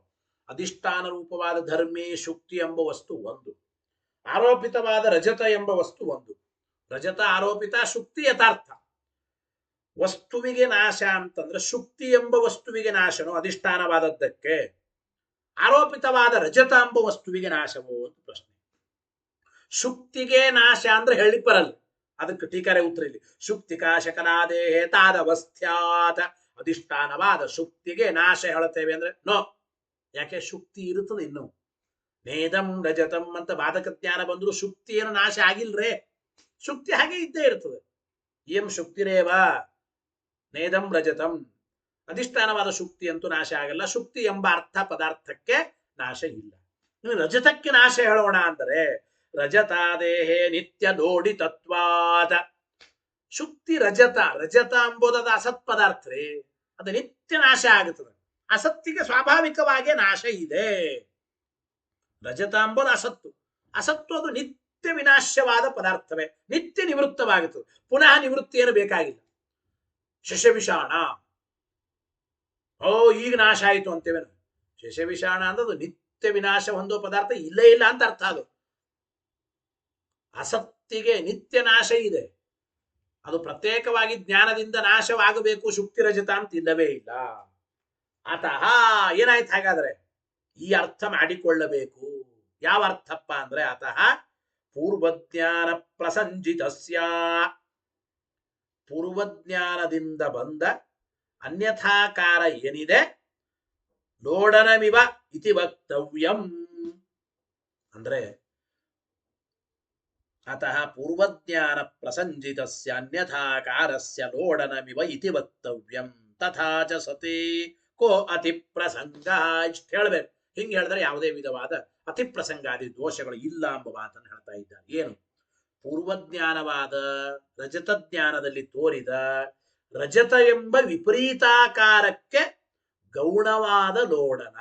ಅಧಿಷ್ಠಾನ ರೂಪವಾದ ಧರ್ಮಿ ಶುಕ್ತಿ ಎಂಬ ವಸ್ತು ಒಂದು, ಆರೋಪಿತವಾದ ರಜತ ಎಂಬ ವಸ್ತು ಒಂದು. ರಜತ ಆರೋಪಿತ, ಶುಕ್ತಿ ಯಥಾರ್ಥ. ವಸ್ತುವಿಗೆ ನಾಶ ಅಂತಂದ್ರೆ ಶುಕ್ತಿ ಎಂಬ ವಸ್ತುವಿಗೆ ನಾಶನೋ ಅಧಿಷ್ಠಾನವಾದದ್ದಕ್ಕೆ, ಆರೋಪಿತವಾದ ರಜತ ಎಂಬ ವಸ್ತುವಿಗೆ ನಾಶವೋ ಅಂತ ಪ್ರಶ್ನೆ. ಶುಕ್ತಿಗೆ ನಾಶ ಅಂದ್ರೆ ಹೇಳಿಕ್ ಬರಲ್ಲ. ಅದಕ್ಕೆ ಟೀಕಾರೆ ಉತ್ತರ ಇಲ್ಲಿ. ಶುಕ್ತಿಕಾ ಶಕಲಾದೇಹೇ ತಾದವಸ್ಥ್ಯಾತ. ಅಧಿಷ್ಠಾನವಾದ ಶುಕ್ತಿಗೆ ನಾಶ ಹೇಳುತ್ತೇವೆ ಅಂದ್ರೆ ನೋ. ಯಾಕೆ? ಶುಕ್ತಿ ಇರುತ್ತದೆ ಇನ್ನು. ನೇದಂ ರಜತಂ ಅಂತ ಬಾಧಕ ಜ್ಞಾನ ಬಂದ್ರು ಶುಕ್ತಿ ಏನು ನಾಶ ಆಗಿಲ್ರೇ. ಶುಕ್ತಿ ಹಾಗೆ ಇದ್ದೇ ಇರ್ತದೆ. ಎಂ ಶುಕ್ತಿರೇವ ನೇದಂ ರಜತಂ. ಅಧಿಷ್ಠಾನವಾದ ಶುಕ್ತಿ ಅಂತೂ ನಾಶ ಆಗಲ್ಲ. ಶುಕ್ತಿ ಎಂಬ ಅರ್ಥ ಪದಾರ್ಥಕ್ಕೆ ನಾಶ ಇಲ್ಲ. ಇನ್ನು ರಜತಕ್ಕೆ ನಾಶ ಹೇಳೋಣ ಅಂದರೆ ರಜತಾದೇಹೇ ನಿತ್ಯ ದೋಡಿತತ್ವಾದ. ಶುಕ್ತಿ ರಜತ, ರಜತ ಎಂಬುದದ ಅಸತ್ ಪದಾರ್ಥ ರೀ. ಅದು ನಿತ್ಯ ನಾಶ ಆಗುತ್ತದೆ. ಅಸತ್ತಿಗೆ ಸ್ವಾಭಾವಿಕವಾಗಿ ನಾಶ ಇದೆ. ರಜತ ಎಂಬುದು ಅಸತ್ತು. ಅಸತ್ತು ಅದು ನಿತ್ಯ ವಿನಾಶ್ಯವಾದ ಪದಾರ್ಥವೇ. ನಿತ್ಯ ನಿವೃತ್ತವಾಗುತ್ತದೆ. ಪುನಃ ನಿವೃತ್ತಿ ಏನು ಬೇಕಾಗಿಲ್ಲ. ಶಶವಿಷಾಣ, ಓ ಈಗ ನಾಶ ಆಯಿತು ಅಂತೇವೆ. ಶಶವಿಷಾಣ ಅಂದ್ರೆ ನಿತ್ಯ ವಿನಾಶ ಹೊಂದುವ ಪದಾರ್ಥ ಇಲ್ಲೇ ಇಲ್ಲ ಅಂತ ಅರ್ಥ. ಅದು ಅಸತ್ತಿಗೆ ನಿತ್ಯ ನಾಶ ಇದೆ. ಅದು ಪ್ರತ್ಯೇಕವಾಗಿ ಜ್ಞಾನದಿಂದ ನಾಶವಾಗಬೇಕು ಶುಕ್ತಿ ರಜತ ಅಂತ ಇಲ್ಲವೇ ಇಲ್ಲ. ಅತಃ ಏನಾಯ್ತು ಹಾಗಾದ್ರೆ? ಈ ಅರ್ಥ ಮಾಡಿಕೊಳ್ಳಬೇಕು. ಯಾವ ಅರ್ಥಪ್ಪ ಅಂದ್ರೆ ಅತಃ ಪೂರ್ವಜ್ಞಾನ ಪ್ರಸಂಜಿತಸ್ಯ. ಪೂರ್ವಜ್ಞಾನದಿಂದ ಬಂದ ಅನ್ಯಥಾಕಾರ ಏನಿದೆ ಲೋಡನಮಿವ ಇತಿ ವಕ್ತವ್ಯಂ. ಅಂದ್ರೆ ಅತಃ ಪೂರ್ವಜ್ಞಾನ ಪ್ರಸಂಜಿತಸ್ಯ ಅನ್ಯಥಾಕಾರಸ್ಯ ಲೋಡನಮಿವ ಇತಿ ವಕ್ತವ್ಯಂ ತಥಾ ಚ ಸತಿ ಕೋ ಅತಿ ಪ್ರಸಂಗ. ಇಷ್ಟು ಹೇಳ್ಬೇಕು. ಹಿಂಗೆ ಹೇಳಿದ್ರೆ ಯಾವುದೇ ವಿಧವಾದ ಅತಿ ಪ್ರಸಂಗಾದಿ ದೋಷಗಳು ಇಲ್ಲ ಎಂಬ ಮಾತನ್ನು ಹೇಳ್ತಾ ಇದ್ದಾರೆ. ಏನು? ಪೂರ್ವಜ್ಞಾನವಾದ ರಜತ ಜ್ಞಾನದಲ್ಲಿ ತೋರಿದ ರಜತ ಎಂಬ ವಿಪರೀತಾಕಾರಕ್ಕೆ ಗೌಣವಾದ ಲೋಡನ.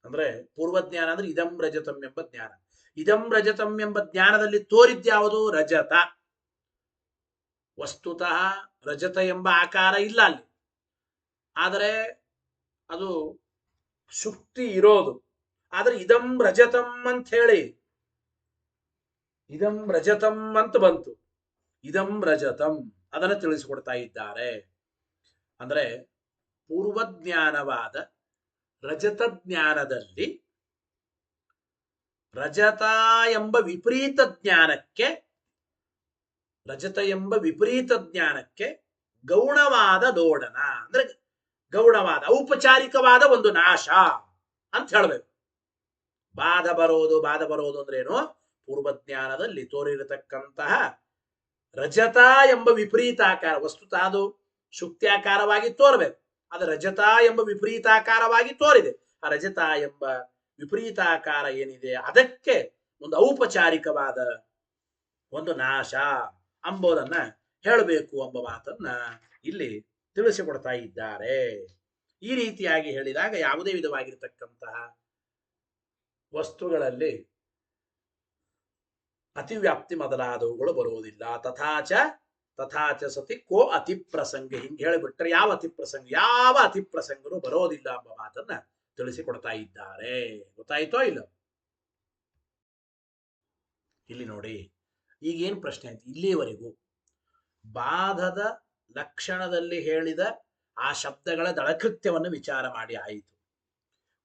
ಅಂದ್ರೆ ಪೂರ್ವಜ್ಞಾನ ಅಂದ್ರೆ ಇದಂ ರಜತಂ ಎಂಬ ಜ್ಞಾನ. ಇದಂ ರಜತಂ ಎಂಬ ಜ್ಞಾನದಲ್ಲಿ ತೋರಿದ್ಯಾವುದು? ರಜತ. ವಸ್ತುತಃ ರಜತ ಎಂಬ ಆಕಾರ ಇಲ್ಲ ಅಲ್ಲಿ. ಆದರೆ ಅದು ಶುಕ್ತಿ ಇರೋದು. ಆದ್ರೆ ಇದಂ ರಜತಂ ಅಂತ ಹೇಳಿ ಇದಂ ರಜತಂ ಅಂತ ಬಂತು. ಇದಂ ರಜತಂ ಅದನ್ನು ತಿಳಿಸಿಕೊಡ್ತಾ ಇದ್ದಾರೆ. ಅಂದ್ರೆ ಪೂರ್ವಜ್ಞಾನವಾದ ರಜತ ಜ್ಞಾನದಲ್ಲಿ ರಜತ ಎಂಬ ವಿಪರೀತ ಜ್ಞಾನಕ್ಕೆ, ರಜತ ಎಂಬ ವಿಪರೀತ ಜ್ಞಾನಕ್ಕೆ ಗೌಣವಾದ ಲೋಡನ ಅಂದ್ರೆ ಗೌಣವಾದ ಔಪಚಾರಿಕವಾದ ಒಂದು ನಾಶ ಅಂತ ಹೇಳಬೇಕು. ಬಾಧ ಬರೋದು ಅಂದ್ರೆ ಏನು? ಪೂರ್ವಜ್ಞಾನದಲ್ಲಿ ತೋರಿರತಕ್ಕಂತಹ ರಜತ ಎಂಬ ವಿಪರೀತಾಕಾರ, ವಸ್ತುತಃ ಅದು ಶುಕ್ತ್ಯಾಕಾರವಾಗಿ ತೋರಬೇಕು. ಅದು ರಜತ ಎಂಬ ವಿಪರೀತಾಕಾರವಾಗಿ ತೋರಿದೆ. ಆ ರಜತ ಎಂಬ ವಿಪರೀತಾಕಾರ ಏನಿದೆ ಅದಕ್ಕೆ ಒಂದು ಔಪಚಾರಿಕವಾದ ಒಂದು ನಾಶ ಎಂಬುದನ್ನ ಹೇಳಬೇಕು ಎಂಬ ಮಾತನ್ನ ಇಲ್ಲಿ ತಿಳಿಸಿಕೊಡ್ತಾ ಇದ್ದಾರೆ. ಈ ರೀತಿಯಾಗಿ ಹೇಳಿದಾಗ ಯಾವುದೇ ವಿಧವಾಗಿರತಕ್ಕಂತಹ ವಸ್ತುಗಳಲ್ಲಿ ಅತಿವ್ಯಾಪ್ತಿ ಮೊದಲಾದವುಗಳು ಬರುವುದಿಲ್ಲ. ತಥಾಚ ಸತಿ ಕೋ ಅತಿ ಪ್ರಸಂಗ. ಹಿಂಗೆ ಹೇಳಿಬಿಟ್ರೆ ಯಾವ ಅತಿ ಪ್ರಸಂಗನೂ ಬರೋದಿಲ್ಲ ಎಂಬ ಮಾತನ್ನ ತಿಳಿಸಿಕೊಡ್ತಾ ಇದ್ದಾರೆ. ಗೊತ್ತಾಯ್ತೋ ಇಲ್ಲ? ಇಲ್ಲಿ ನೋಡಿ, ಈಗೇನು ಪ್ರಶ್ನೆ ಆಯ್ತು ಇಲ್ಲಿಯವರೆಗೂ? ಬಾಧದ ಲಕ್ಷಣದಲ್ಲಿ ಹೇಳಿದ ಆ ಶಬ್ದಗಳ ದಳಕೃತ್ಯವನ್ನು ವಿಚಾರ ಮಾಡಿ ಆಯಿತು.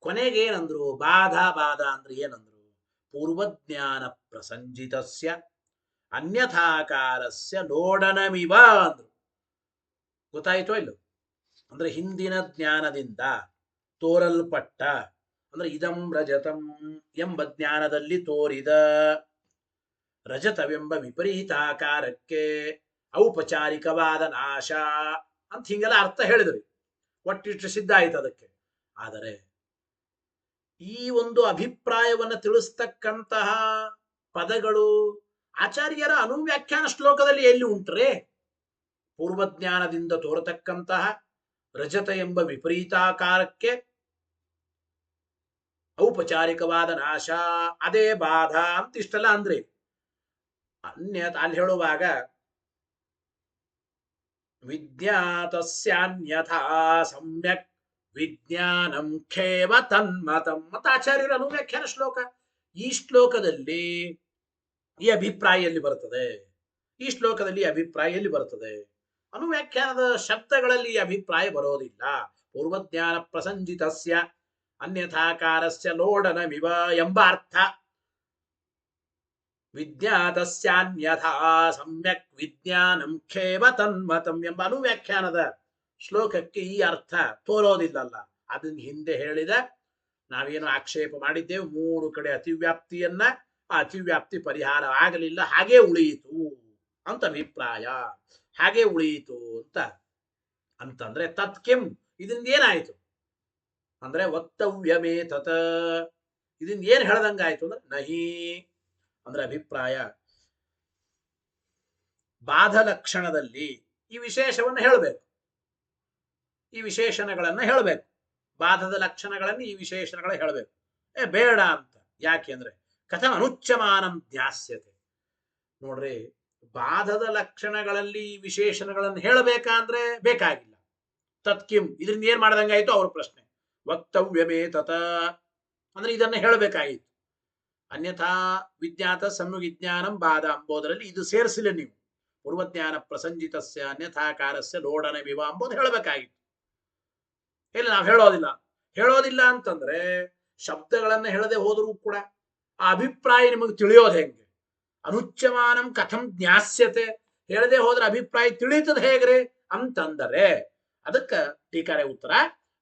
ಕೊನೆಗೆ ಏನಂದ್ರು? ಬಾಧ ಬಾಧ ಅಂದ್ರೆ ಏನಂದ್ರು? ಪೂರ್ವಜ್ಞಾನ ಪ್ರಸಂಜಿತಸ್ಯ ಅನ್ಯಥಾಕಾರಸ್ಯ ಲೋಡನಮಿವ ಅಂದ್ರು. ಗೊತ್ತಾಯಿತೋ ಇಲ್ಲ? ಅಂದ್ರೆ ಹಿಂದಿನ ಜ್ಞಾನದಿಂದ ತೋರಲ್ಪಟ್ಟ, ಅಂದ್ರೆ ಇದಂ ರಜತಂ ಎಂಬ ಜ್ಞಾನದಲ್ಲಿ ತೋರಿದ ರಜತವೆಂಬ ವಿಪರೀತಾಕಾರಕ್ಕೆ ಔಪಚಾರಿಕವಾದ ನಾಶ ಅಂತ ಹಿಂಗೆಲ್ಲ ಅರ್ಥ ಹೇಳಿದ್ರಿ. ಒಟ್ಟಿಟ್ಟು ಸಿದ್ಧ ಆಯ್ತು ಅದಕ್ಕೆ. ಆದರೆ ಈ ಒಂದು ಅಭಿಪ್ರಾಯವನ್ನು ತಿಳಿಸ್ತಕ್ಕಂತಹ ಪದಗಳು ಆಚಾರ್ಯರ ಅನುವ್ಯಾಖ್ಯಾನ ಶ್ಲೋಕದಲ್ಲಿ ಎಲ್ಲಿ ಉಂಟ್ರೆ? ಪೂರ್ವಜ್ಞಾನದಿಂದ ತೋರತಕ್ಕಂತಹ ರಜತ ಎಂಬ ವಿಪರೀತಾಕಾರಕ್ಕೆ ಔಪಚಾರಿಕವಾದ ನಾಶ, ಅದೇ ಬಾಧ ಅಂತ ಇಷ್ಟೆಲ್ಲ ಅಂದ್ರೆ ಅಲ್ಲಿ ಹೇಳುವಾಗ ವಿಜ್ಞಾತಸ್ಯಾನ್ಯಥಾ ಸಮ್ಯಕ್ ವಿಜ್ಞಾನಂ ಖೇವ ತನ್ಮತಂ ಅಂತ ಆಚಾರ್ಯರ ಅನುವ್ಯಾಖ್ಯಾನ ಶ್ಲೋಕ. ಈ ಶ್ಲೋಕದಲ್ಲಿ ಈ ಅಭಿಪ್ರಾಯ ಎಲ್ಲಿ ಬರ್ತದೆ? ಈ ಶ್ಲೋಕದಲ್ಲಿ ಅಭಿಪ್ರಾಯ ಎಲ್ಲಿ ಬರ್ತದೆ? ಅನುವ್ಯಾಖ್ಯಾನದ ಶಬ್ದಗಳಲ್ಲಿ ಅಭಿಪ್ರಾಯ ಬರೋದಿಲ್ಲ. ಪೂರ್ವಜ್ಞಾನ ಪ್ರಸಂಜಿತಸ್ಯ ಅನ್ಯಥಾಕಾರಸ್ಯ ಲೋಡನಮಿವ ಎಂಬ ಅರ್ಥ, ವಿಜ್ಞಾತಸ್ಯಾನ್ಯಥಾ ಸಮ್ಯಕ್ ವಿಜ್ಞಾನಂ ಖೇವ ತನ್ಮತಂ ಎಂಬ ಅನುವ್ಯಾಖ್ಯಾನದ ಶ್ಲೋಕಕ್ಕೆ ಈ ಅರ್ಥ ತೋರೋದಿಲ್ಲಲ್ಲ. ಅದನ್ನ ಹಿಂದೆ ಹೇಳಿದ ನಾವೇನು ಆಕ್ಷೇಪ ಮಾಡಿದ್ದೇವೆ, 3 ಕಡೆ ಅತಿವ್ಯಾಪ್ತಿಯನ್ನ, ಆ ಅತಿವ್ಯಾಪ್ತಿ ಪರಿಹಾರ ಆಗಲಿಲ್ಲ, ಹಾಗೆ ಉಳಿಯಿತು ಅಂತ ಅಭಿಪ್ರಾಯ. ಹಾಗೆ ಉಳಿಯಿತು ಅಂತಂದ್ರೆ ತತ್ಕಿಂ, ಇದರಿಂದ ಏನಾಯ್ತು ಅಂದ್ರೆ ವಕ್ತವ್യമೇ ತತ್, ಇದರಿಂದ ಏನ್ ಹೇಳ್ದಂಗಾಯ್ತು ಅಂದ್ರೆ ನಹಿ ಅಂದ್ರೆ ಅಭಿಪ್ರಾಯ ಬಾಧ ಲಕ್ಷಣದಲ್ಲಿ ಈ ವಿಶೇಷವನ್ನು ಹೇಳಬೇಕು, ಈ ವಿಶೇಷಣಗಳನ್ನ ಹೇಳಬೇಕು. ಬಾಧದ ಲಕ್ಷಣಗಳನ್ನು ಈ ವಿಶೇಷಣಗಳ ಹೇಳಬೇಕು. ಬೇಡ ಅಂತ. ಯಾಕೆ ಅಂದ್ರೆ ಕಥಂ ಅನುಚ್ಯಮಾನಂ ಜ್ಞಾಸ್ಯತೆ. ನೋಡ್ರಿ, ಬಾಧದ ಲಕ್ಷಣಗಳಲ್ಲಿ ಈ ವಿಶೇಷಣಗಳನ್ನು ಹೇಳಬೇಕಂದ್ರೆ ಬೇಕಾಗಿಲ್ಲ. ತತ್ಕಿಂ, ಇದರಿಂದ ಏನ್ ಮಾಡ್ದಂಗಾಯ್ತು ಅವ್ರ ಪ್ರಶ್ನೆ. ವಕ್ತವ್യമೇ ತತ ಅಂದ್ರೆ ಇದನ್ನ ಹೇಳಬೇಕಾಗಿತ್ತು. ಅನ್ಯಥಾ ವಿಜ್ಞಾತ ಸಂಯುಜ್ಞಾನಂ ಬಾಧ ಅಂಬೋದರಲ್ಲಿ ಇದು ಸೇರಿಸಿಲ್ಲ ನೀವು. ಪೂರ್ವಜ್ಞಾನ ಪ್ರಸಂಜಿತಸ್ಯ ಅನ್ಯಥಾಕಾರಸ್ಯ ಲೋಡನಮಿವ ಅಂಬೋದು ಹೇಳಬೇಕಾಗಿತ್ತು. ಇಲ್ಲ, ನಾವು ಹೇಳೋದಿಲ್ಲ ಅಂತಂದ್ರೆ ಶಬ್ದಗಳನ್ನ ಹೇಳದೆ ಹೋದರೂ ಕೂಡ ಆ ಅಭಿಪ್ರಾಯ ನಿಮಗೆ ತಿಳಿಯೋದು ಹೆಂಗೆ? ಅನುಚ್ಯಮಾನಂ ಕಥಂ ಜ್ಞಾಸ್ಯತೆ, ಹೇಳದೆ ಹೋದ್ರೆ ಅಭಿಪ್ರಾಯ ತಿಳಿತದ ಹೇಗ್ರಿ ಅಂತಂದರೆ ಅದಕ್ಕೆ ಟೀಕಾರೆ ಉತ್ತರ,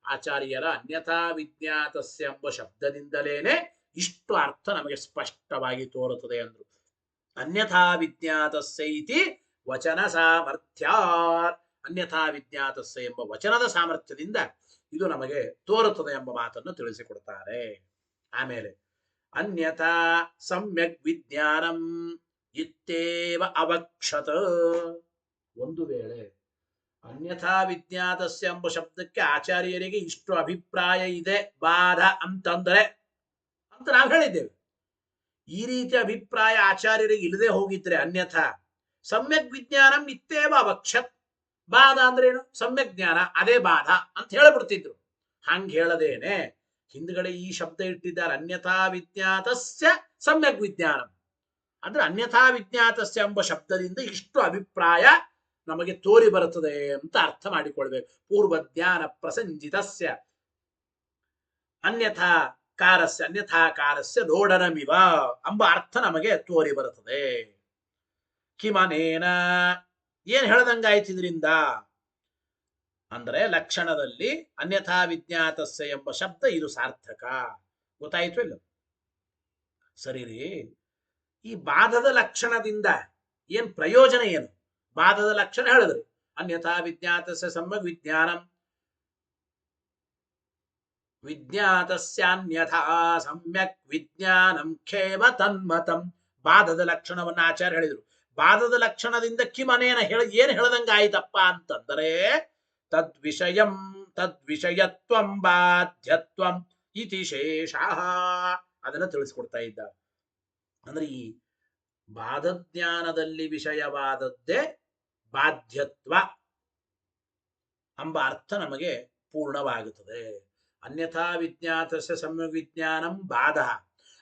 ಆಚಾರ್ಯರ ಅನ್ಯಥಾ ವಿಜ್ಞಾತಸ್ಯ ಎಂಬ ಶಬ್ದದಿಂದಲೇನೆ ಇಷ್ಟು ಅರ್ಥ ನಮಗೆ ಸ್ಪಷ್ಟವಾಗಿ ತೋರುತ್ತದೆ ಅಂದ್ರು. ಅನ್ಯಥಾ ವಿಜ್ಞಾತಸ್ಯ ಇತಿ ವಚನ ಸಾಮರ್ಥ್ಯ, ಅನ್ಯಥಾ ವಿಜ್ಞಾತಸ್ಯ ಎಂಬ ವಚನದ ಸಾಮರ್ಥ್ಯದಿಂದ ಇದು ನಮಗೆ ತೋರುತ್ತದೆ ಎಂಬ ಮಾತನ್ನು ತಿಳಿಸಿಕೊಡ್ತಾರೆ. ಆಮೇಲೆ ಅನ್ಯಥಾ ಸಮ್ಯಕ್ ವಿಜ್ಞಾನಂ ಇತ್ತೇವ ಅವಕ್ಷತ. ಒಂದು ವೇಳೆ ಅನ್ಯಥಾ ವಿಜ್ಞಾತಸ್ಯ ಎಂಬ ಶಬ್ದಕ್ಕೆ ಆಚಾರ್ಯರಿಗೆ ಇಷ್ಟು ಅಭಿಪ್ರಾಯ ಇದೆ ಬಾಧ ಅಂತಂದರೆ ಅಂತ ನಾವು ಹೇಳಿದ್ದೇವೆ. ಈ ರೀತಿ ಅಭಿಪ್ರಾಯ ಆಚಾರ್ಯರಿಗೆ ಇಲ್ಲದೆ ಹೋಗಿದ್ರೆ ಅನ್ಯಥಾ ಸಮ್ಯಕ್ ವಿಜ್ಞಾನಂ ಇತ್ತೇವ ಅವಕ್ಷತ್, ಬಾಧ ಅಂದ್ರೆ ಏನು? ಸಮ್ಯಕ್ ಜ್ಞಾನ, ಅದೇ ಬಾಧ ಅಂತ ಹೇಳಿಬಿಡ್ತಿದ್ರು. ಹಂಗ ಹೇಳದೇನೆ ಹಿಂದ್ಗಡೆ ಈ ಶಬ್ದ ಇಟ್ಟಿದ್ದಾರೆ, ಅನ್ಯಥಾ ವಿಜ್ಞಾತಸ್ಯ ಸಮ್ಯಕ್ ವಿಜ್ಞಾನಂ ಅಂದ್ರೆ ಅನ್ಯಥಾ ವಿಜ್ಞಾತಸ್ಯ ಎಂಬ ಶಬ್ದದಿಂದ ಇಷ್ಟು ಅಭಿಪ್ರಾಯ ನಮಗೆ ತೋರಿ ಬರುತ್ತದೆ ಅಂತ ಅರ್ಥ ಮಾಡಿಕೊಳ್ಬೇಕು. ಪೂರ್ವಜ್ಞಾನ ಪ್ರಸಂಜಿತಸ್ಯ ಅನ್ಯಥಾಕಾರಸ್ಯ ಲೋಡನಮಿವ ಎಂಬ ಅರ್ಥ ನಮಗೆ ತೋರಿ ಬರುತ್ತದೆ. ಕಿಮನೇನ, ಏನ್ ಹೇಳ್ದಂಗಾಯ್ತು ಇದರಿಂದ ಅಂದ್ರೆ ಲಕ್ಷಣದಲ್ಲಿ ಅನ್ಯಥಾ ವಿಜ್ಞಾತಸ್ಯ ಎಂಬ ಶಬ್ದ ಇದು ಸಾರ್ಥಕ. ಗೊತ್ತಾಯ್ತು ಇಲ್ಲ? ಸರಿ ರೀ, ಈ ಬಾಧದ ಲಕ್ಷಣದಿಂದ ಏನ್ ಪ್ರಯೋಜನ ಏನು? ಬಾಧದ ಲಕ್ಷಣ ಹೇಳಿದ್ರಿ, ಅನ್ಯಥಾ ವಿಜ್ಞಾತಸ್ಯ ಸಮ್ಯಕ್ ವಿಜ್ಞಾನಂ ವಿಜ್ಞಾತಸ್ಯಾನ್ಯಥಾ ಸಮ್ಯಕ್ ವಿಜ್ಞಾನಂ ಖೇವ ತನ್ಮತಂ. ಬಾಧದ ಲಕ್ಷಣವನ್ನ ಆಚಾರ್ಯ ಹೇಳಿದ್ರು. ಬಾಧದ ಲಕ್ಷಣದಿಂದ ಕಿಮನೇನ ಏನ್ ಹೇಳ್ದಂಗ ಆಯ್ತಪ್ಪ ಅಂತಂದರೆ ತದ್ವಿಷಯತ್ವಂ ಬಾಧ್ಯತ್ವಂ ಇತಿ ಶೇಷಃ, ಅದನ್ನ ತಿಳಿಸ್ಕೊಡ್ತಾ ಇದ್ದಾರೆ. ಅಂದ್ರೆ ಈ ಬಾಧಜ್ಞಾನದಲ್ಲಿ ವಿಷಯವಾದದ್ದೇ ಬಾಧ್ಯತ್ವ ಎಂಬ ಅರ್ಥ ನಮಗೆ ಪೂರ್ಣವಾಗುತ್ತದೆ. ಅನ್ಯಥಾ ವಿಜ್ಞಾತಸ್ಯ ಸಮ್ಯಕ್ ವಿಜ್ಞಾನಂ ಬಾಧ,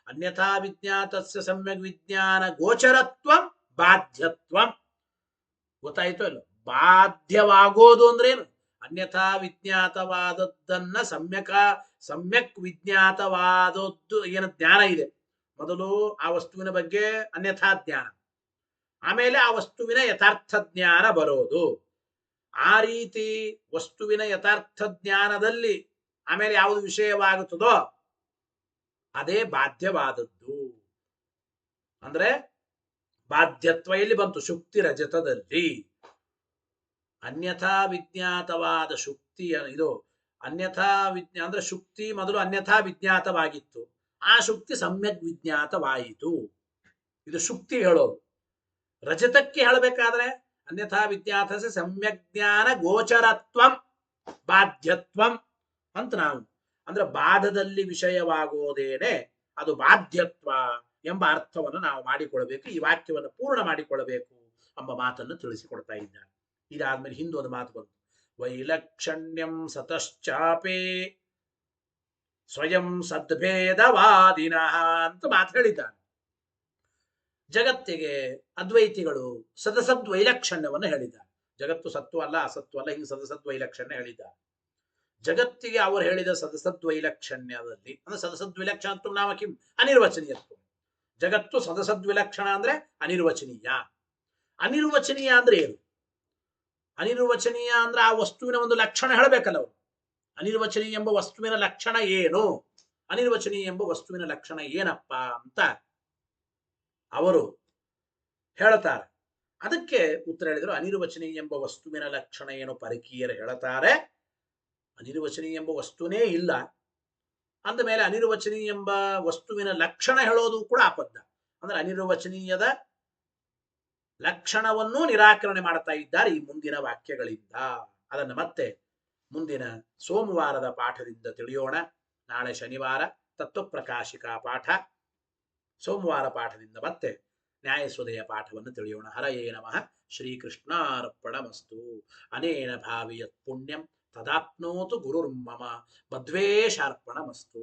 ಅನ್ಯಥಾ ವಿಜ್ಞಾತಸ್ಯ ಸಮ್ಯಕ್ ವಿಜ್ಞಾನ ಗೋಚರತ್ವಂ ಬಾಧ್ಯತ್ವಂ. ಗೊತ್ತಾಯ್ತು ಇಲ್ಲ? ಬಾಧ್ಯವಾಗೋದು ಅಂದ್ರೆ ಏನು? ಅನ್ಯಥಾ ವಿಜ್ಞಾತವಾದದ್ದನ್ನ ಸಮ್ಯಕ್ ವಿಜ್ಞಾತವಾದದ್ದು ಏನು ಜ್ಞಾನ ಇದೆ, ಮೊದಲು ಆ ವಸ್ತುವಿನ ಬಗ್ಗೆ ಅನ್ಯಥಾ ಜ್ಞಾನ, ಆಮೇಲೆ ಆ ವಸ್ತುವಿನ ಯಥಾರ್ಥ ಜ್ಞಾನ ಬರೋದು. ಆ ರೀತಿ ವಸ್ತುವಿನ ಯಥಾರ್ಥ ಜ್ಞಾನದಲ್ಲಿ ಆಮೇಲೆ ಯಾವುದು ವಿಷಯವಾಗುತ್ತದೋ ಅದೇ ಬಾಧ್ಯವಾದದ್ದು. ಅಂದ್ರೆ ಬಾಧ್ಯತ್ವ ಎಲ್ಲಿ ಬಂತು? ಶುಕ್ತಿ ರಜತದಲ್ಲಿ. ಅನ್ಯಥಾ ವಿಜ್ಞಾತವಾದ ಶುಕ್ತಿಯ ಇದು ಅನ್ಯಥಾ ಅಂದ್ರೆ ಶುಕ್ತಿ ಮೊದಲು ಅನ್ಯಥಾ ವಿಜ್ಞಾತವಾಗಿತ್ತು, ಆ ಶುಕ್ತಿ ಸಮ್ಯಕ್ ವಿಜ್ಞಾತವಾಯಿತು. ಇದು ಶುಕ್ತಿ ಹೇಳೋದು. ರಜತಕ್ಕೆ ಹೇಳಬೇಕಾದ್ರೆ ಅನ್ಯಥಾ ವಿಜ್ಞಾತ ಸಮ್ಯಕ್ ಜ್ಞಾನ ಗೋಚರತ್ವಂ ಬಾಧ್ಯತ್ವಂ ಅಂತ ನಾವು ಅಂದ್ರೆ ಬಾಧದಲ್ಲಿ ವಿಷಯವಾಗೋದೇನೆ ಅದು ಬಾಧ್ಯತ್ವ ಎಂಬ ಅರ್ಥವನ್ನು ನಾವು ಮಾಡಿಕೊಳ್ಳಬೇಕು. ಈ ವಾಕ್ಯವನ್ನು ಪೂರ್ಣ ಮಾಡಿಕೊಳ್ಳಬೇಕು ಎಂಬ ಮಾತನ್ನು ತಿಳಿಸಿಕೊಡ್ತಾ ಇದ್ದಾರೆ. ಇದಾದ್ಮೇಲೆ ಹಿಂದೊಂದು ಮಾತು ಬಂತು, ವೈಲಕ್ಷಣ್ಯಂ ಸತಶ್ಚಾಪೇ ಸ್ವಯಂ ಸದ್ಭೇದವಾದಿನಃ ಅಂತ ಮಾತು ಹೇಳಿದ್ದಾನೆ. ಜಗತ್ತಿಗೆ ಅದ್ವೈತಿಗಳು ಸದಸದ್ ವೈಲಕ್ಷಣ್ಯವನ್ನು ಹೇಳಿದ್ದಾರೆ. ಜಗತ್ತು ಸತ್ವ ಅಲ್ಲ ಅಸತ್ವ ಅಲ್ಲ, ಹಿಂಗೆ ಸದಸದ್ ವೈಲಕ್ಷಣ್ಯ ಹೇಳಿದ್ದಾರೆ. ಜಗತ್ತಿಗೆ ಅವರು ಹೇಳಿದ ಸದಸದ್ ವೈಲಕ್ಷಣ್ಯದಲ್ಲಿ ಅಂದ್ರೆ ಸದಸದ್ ವಿಲಕ್ಷಣತ್ವ ನಾಮ ಕಿಂ ಅನಿರ್ವಚನೀಯತ್ವ. ಜಗತ್ತು ಸದಸದ್ ವಿಲಕ್ಷಣ ಅಂದ್ರೆ ಅನಿರ್ವಚನೀಯ. ಅನಿರ್ವಚನೀಯ ಅಂದ್ರೆ ಏನು? ಅನಿರ್ವಚನೀಯ ಅಂದ್ರೆ ಆ ವಸ್ತುವಿನ ಒಂದು ಲಕ್ಷಣ ಹೇಳಬೇಕಲ್ಲ ಅವರು. ಅನಿರ್ವಚನೀಯ ಎಂಬ ವಸ್ತುವಿನ ಲಕ್ಷಣ ಏನು? ಅನಿರ್ವಚನೀಯ ಎಂಬ ವಸ್ತುವಿನ ಲಕ್ಷಣ ಏನಪ್ಪ ಅಂತ ಅವರು ಹೇಳ್ತಾರೆ. ಅದಕ್ಕೆ ಉತ್ತರ ಹೇಳಿದರು, ಅನಿರ್ವಚನೀಯ ಎಂಬ ವಸ್ತುವಿನ ಲಕ್ಷಣ ಏನು ಪರಕೀಯರು ಹೇಳುತ್ತಾರೆ. ಅನಿರ್ವಚನೀಯ ಎಂಬ ವಸ್ತುನೇ ಇಲ್ಲ ಅಂದ ಮೇಲೆ ಅನಿರ್ವಚನೀಯ ಎಂಬ ವಸ್ತುವಿನ ಲಕ್ಷಣ ಹೇಳೋದು ಕೂಡ ಅಬದ್ಧ. ಅಂದ್ರೆ ಅನಿರ್ವಚನೀಯದ ಲಕ್ಷಣವನ್ನು ನಿರಾಕರಣೆ ಮಾಡ್ತಾ ಇದ್ದಾರೆ ಈ ಮುಂದಿನ ವಾಕ್ಯಗಳಿಂದ. ಅದನ್ನು ಮತ್ತೆ ಮುಂದಿನ ಸೋಮವಾರದ ಪಾಠದಿಂದ ತಿಳಿಯೋಣ. ನಾಳೆ ಶನಿವಾರ ತತ್ವಪ್ರಕಾಶಿಕಾ ಪಾಠ, ಸೋಮವಾರ ಪಾಠದಿಂದ ಮತ್ತೆ ನ್ಯಾಯಸುಧೆಯ ಪಾಠವನ್ನು ತಿಳಿಯೋಣ. ಹರಯೇ ನಮಃ. ಶ್ರೀಕೃಷ್ಣಾರ್ಪಣಮಸ್ತು. ಅನೇನ ಭಾವಿಯತ್ ಪುಣ್ಯಂ ತದಾಪ್ನೋತು ಗುರುರ್ಮಮ. ಮಧ್ವೇಶಾರ್ಪಣಮಸ್ತು.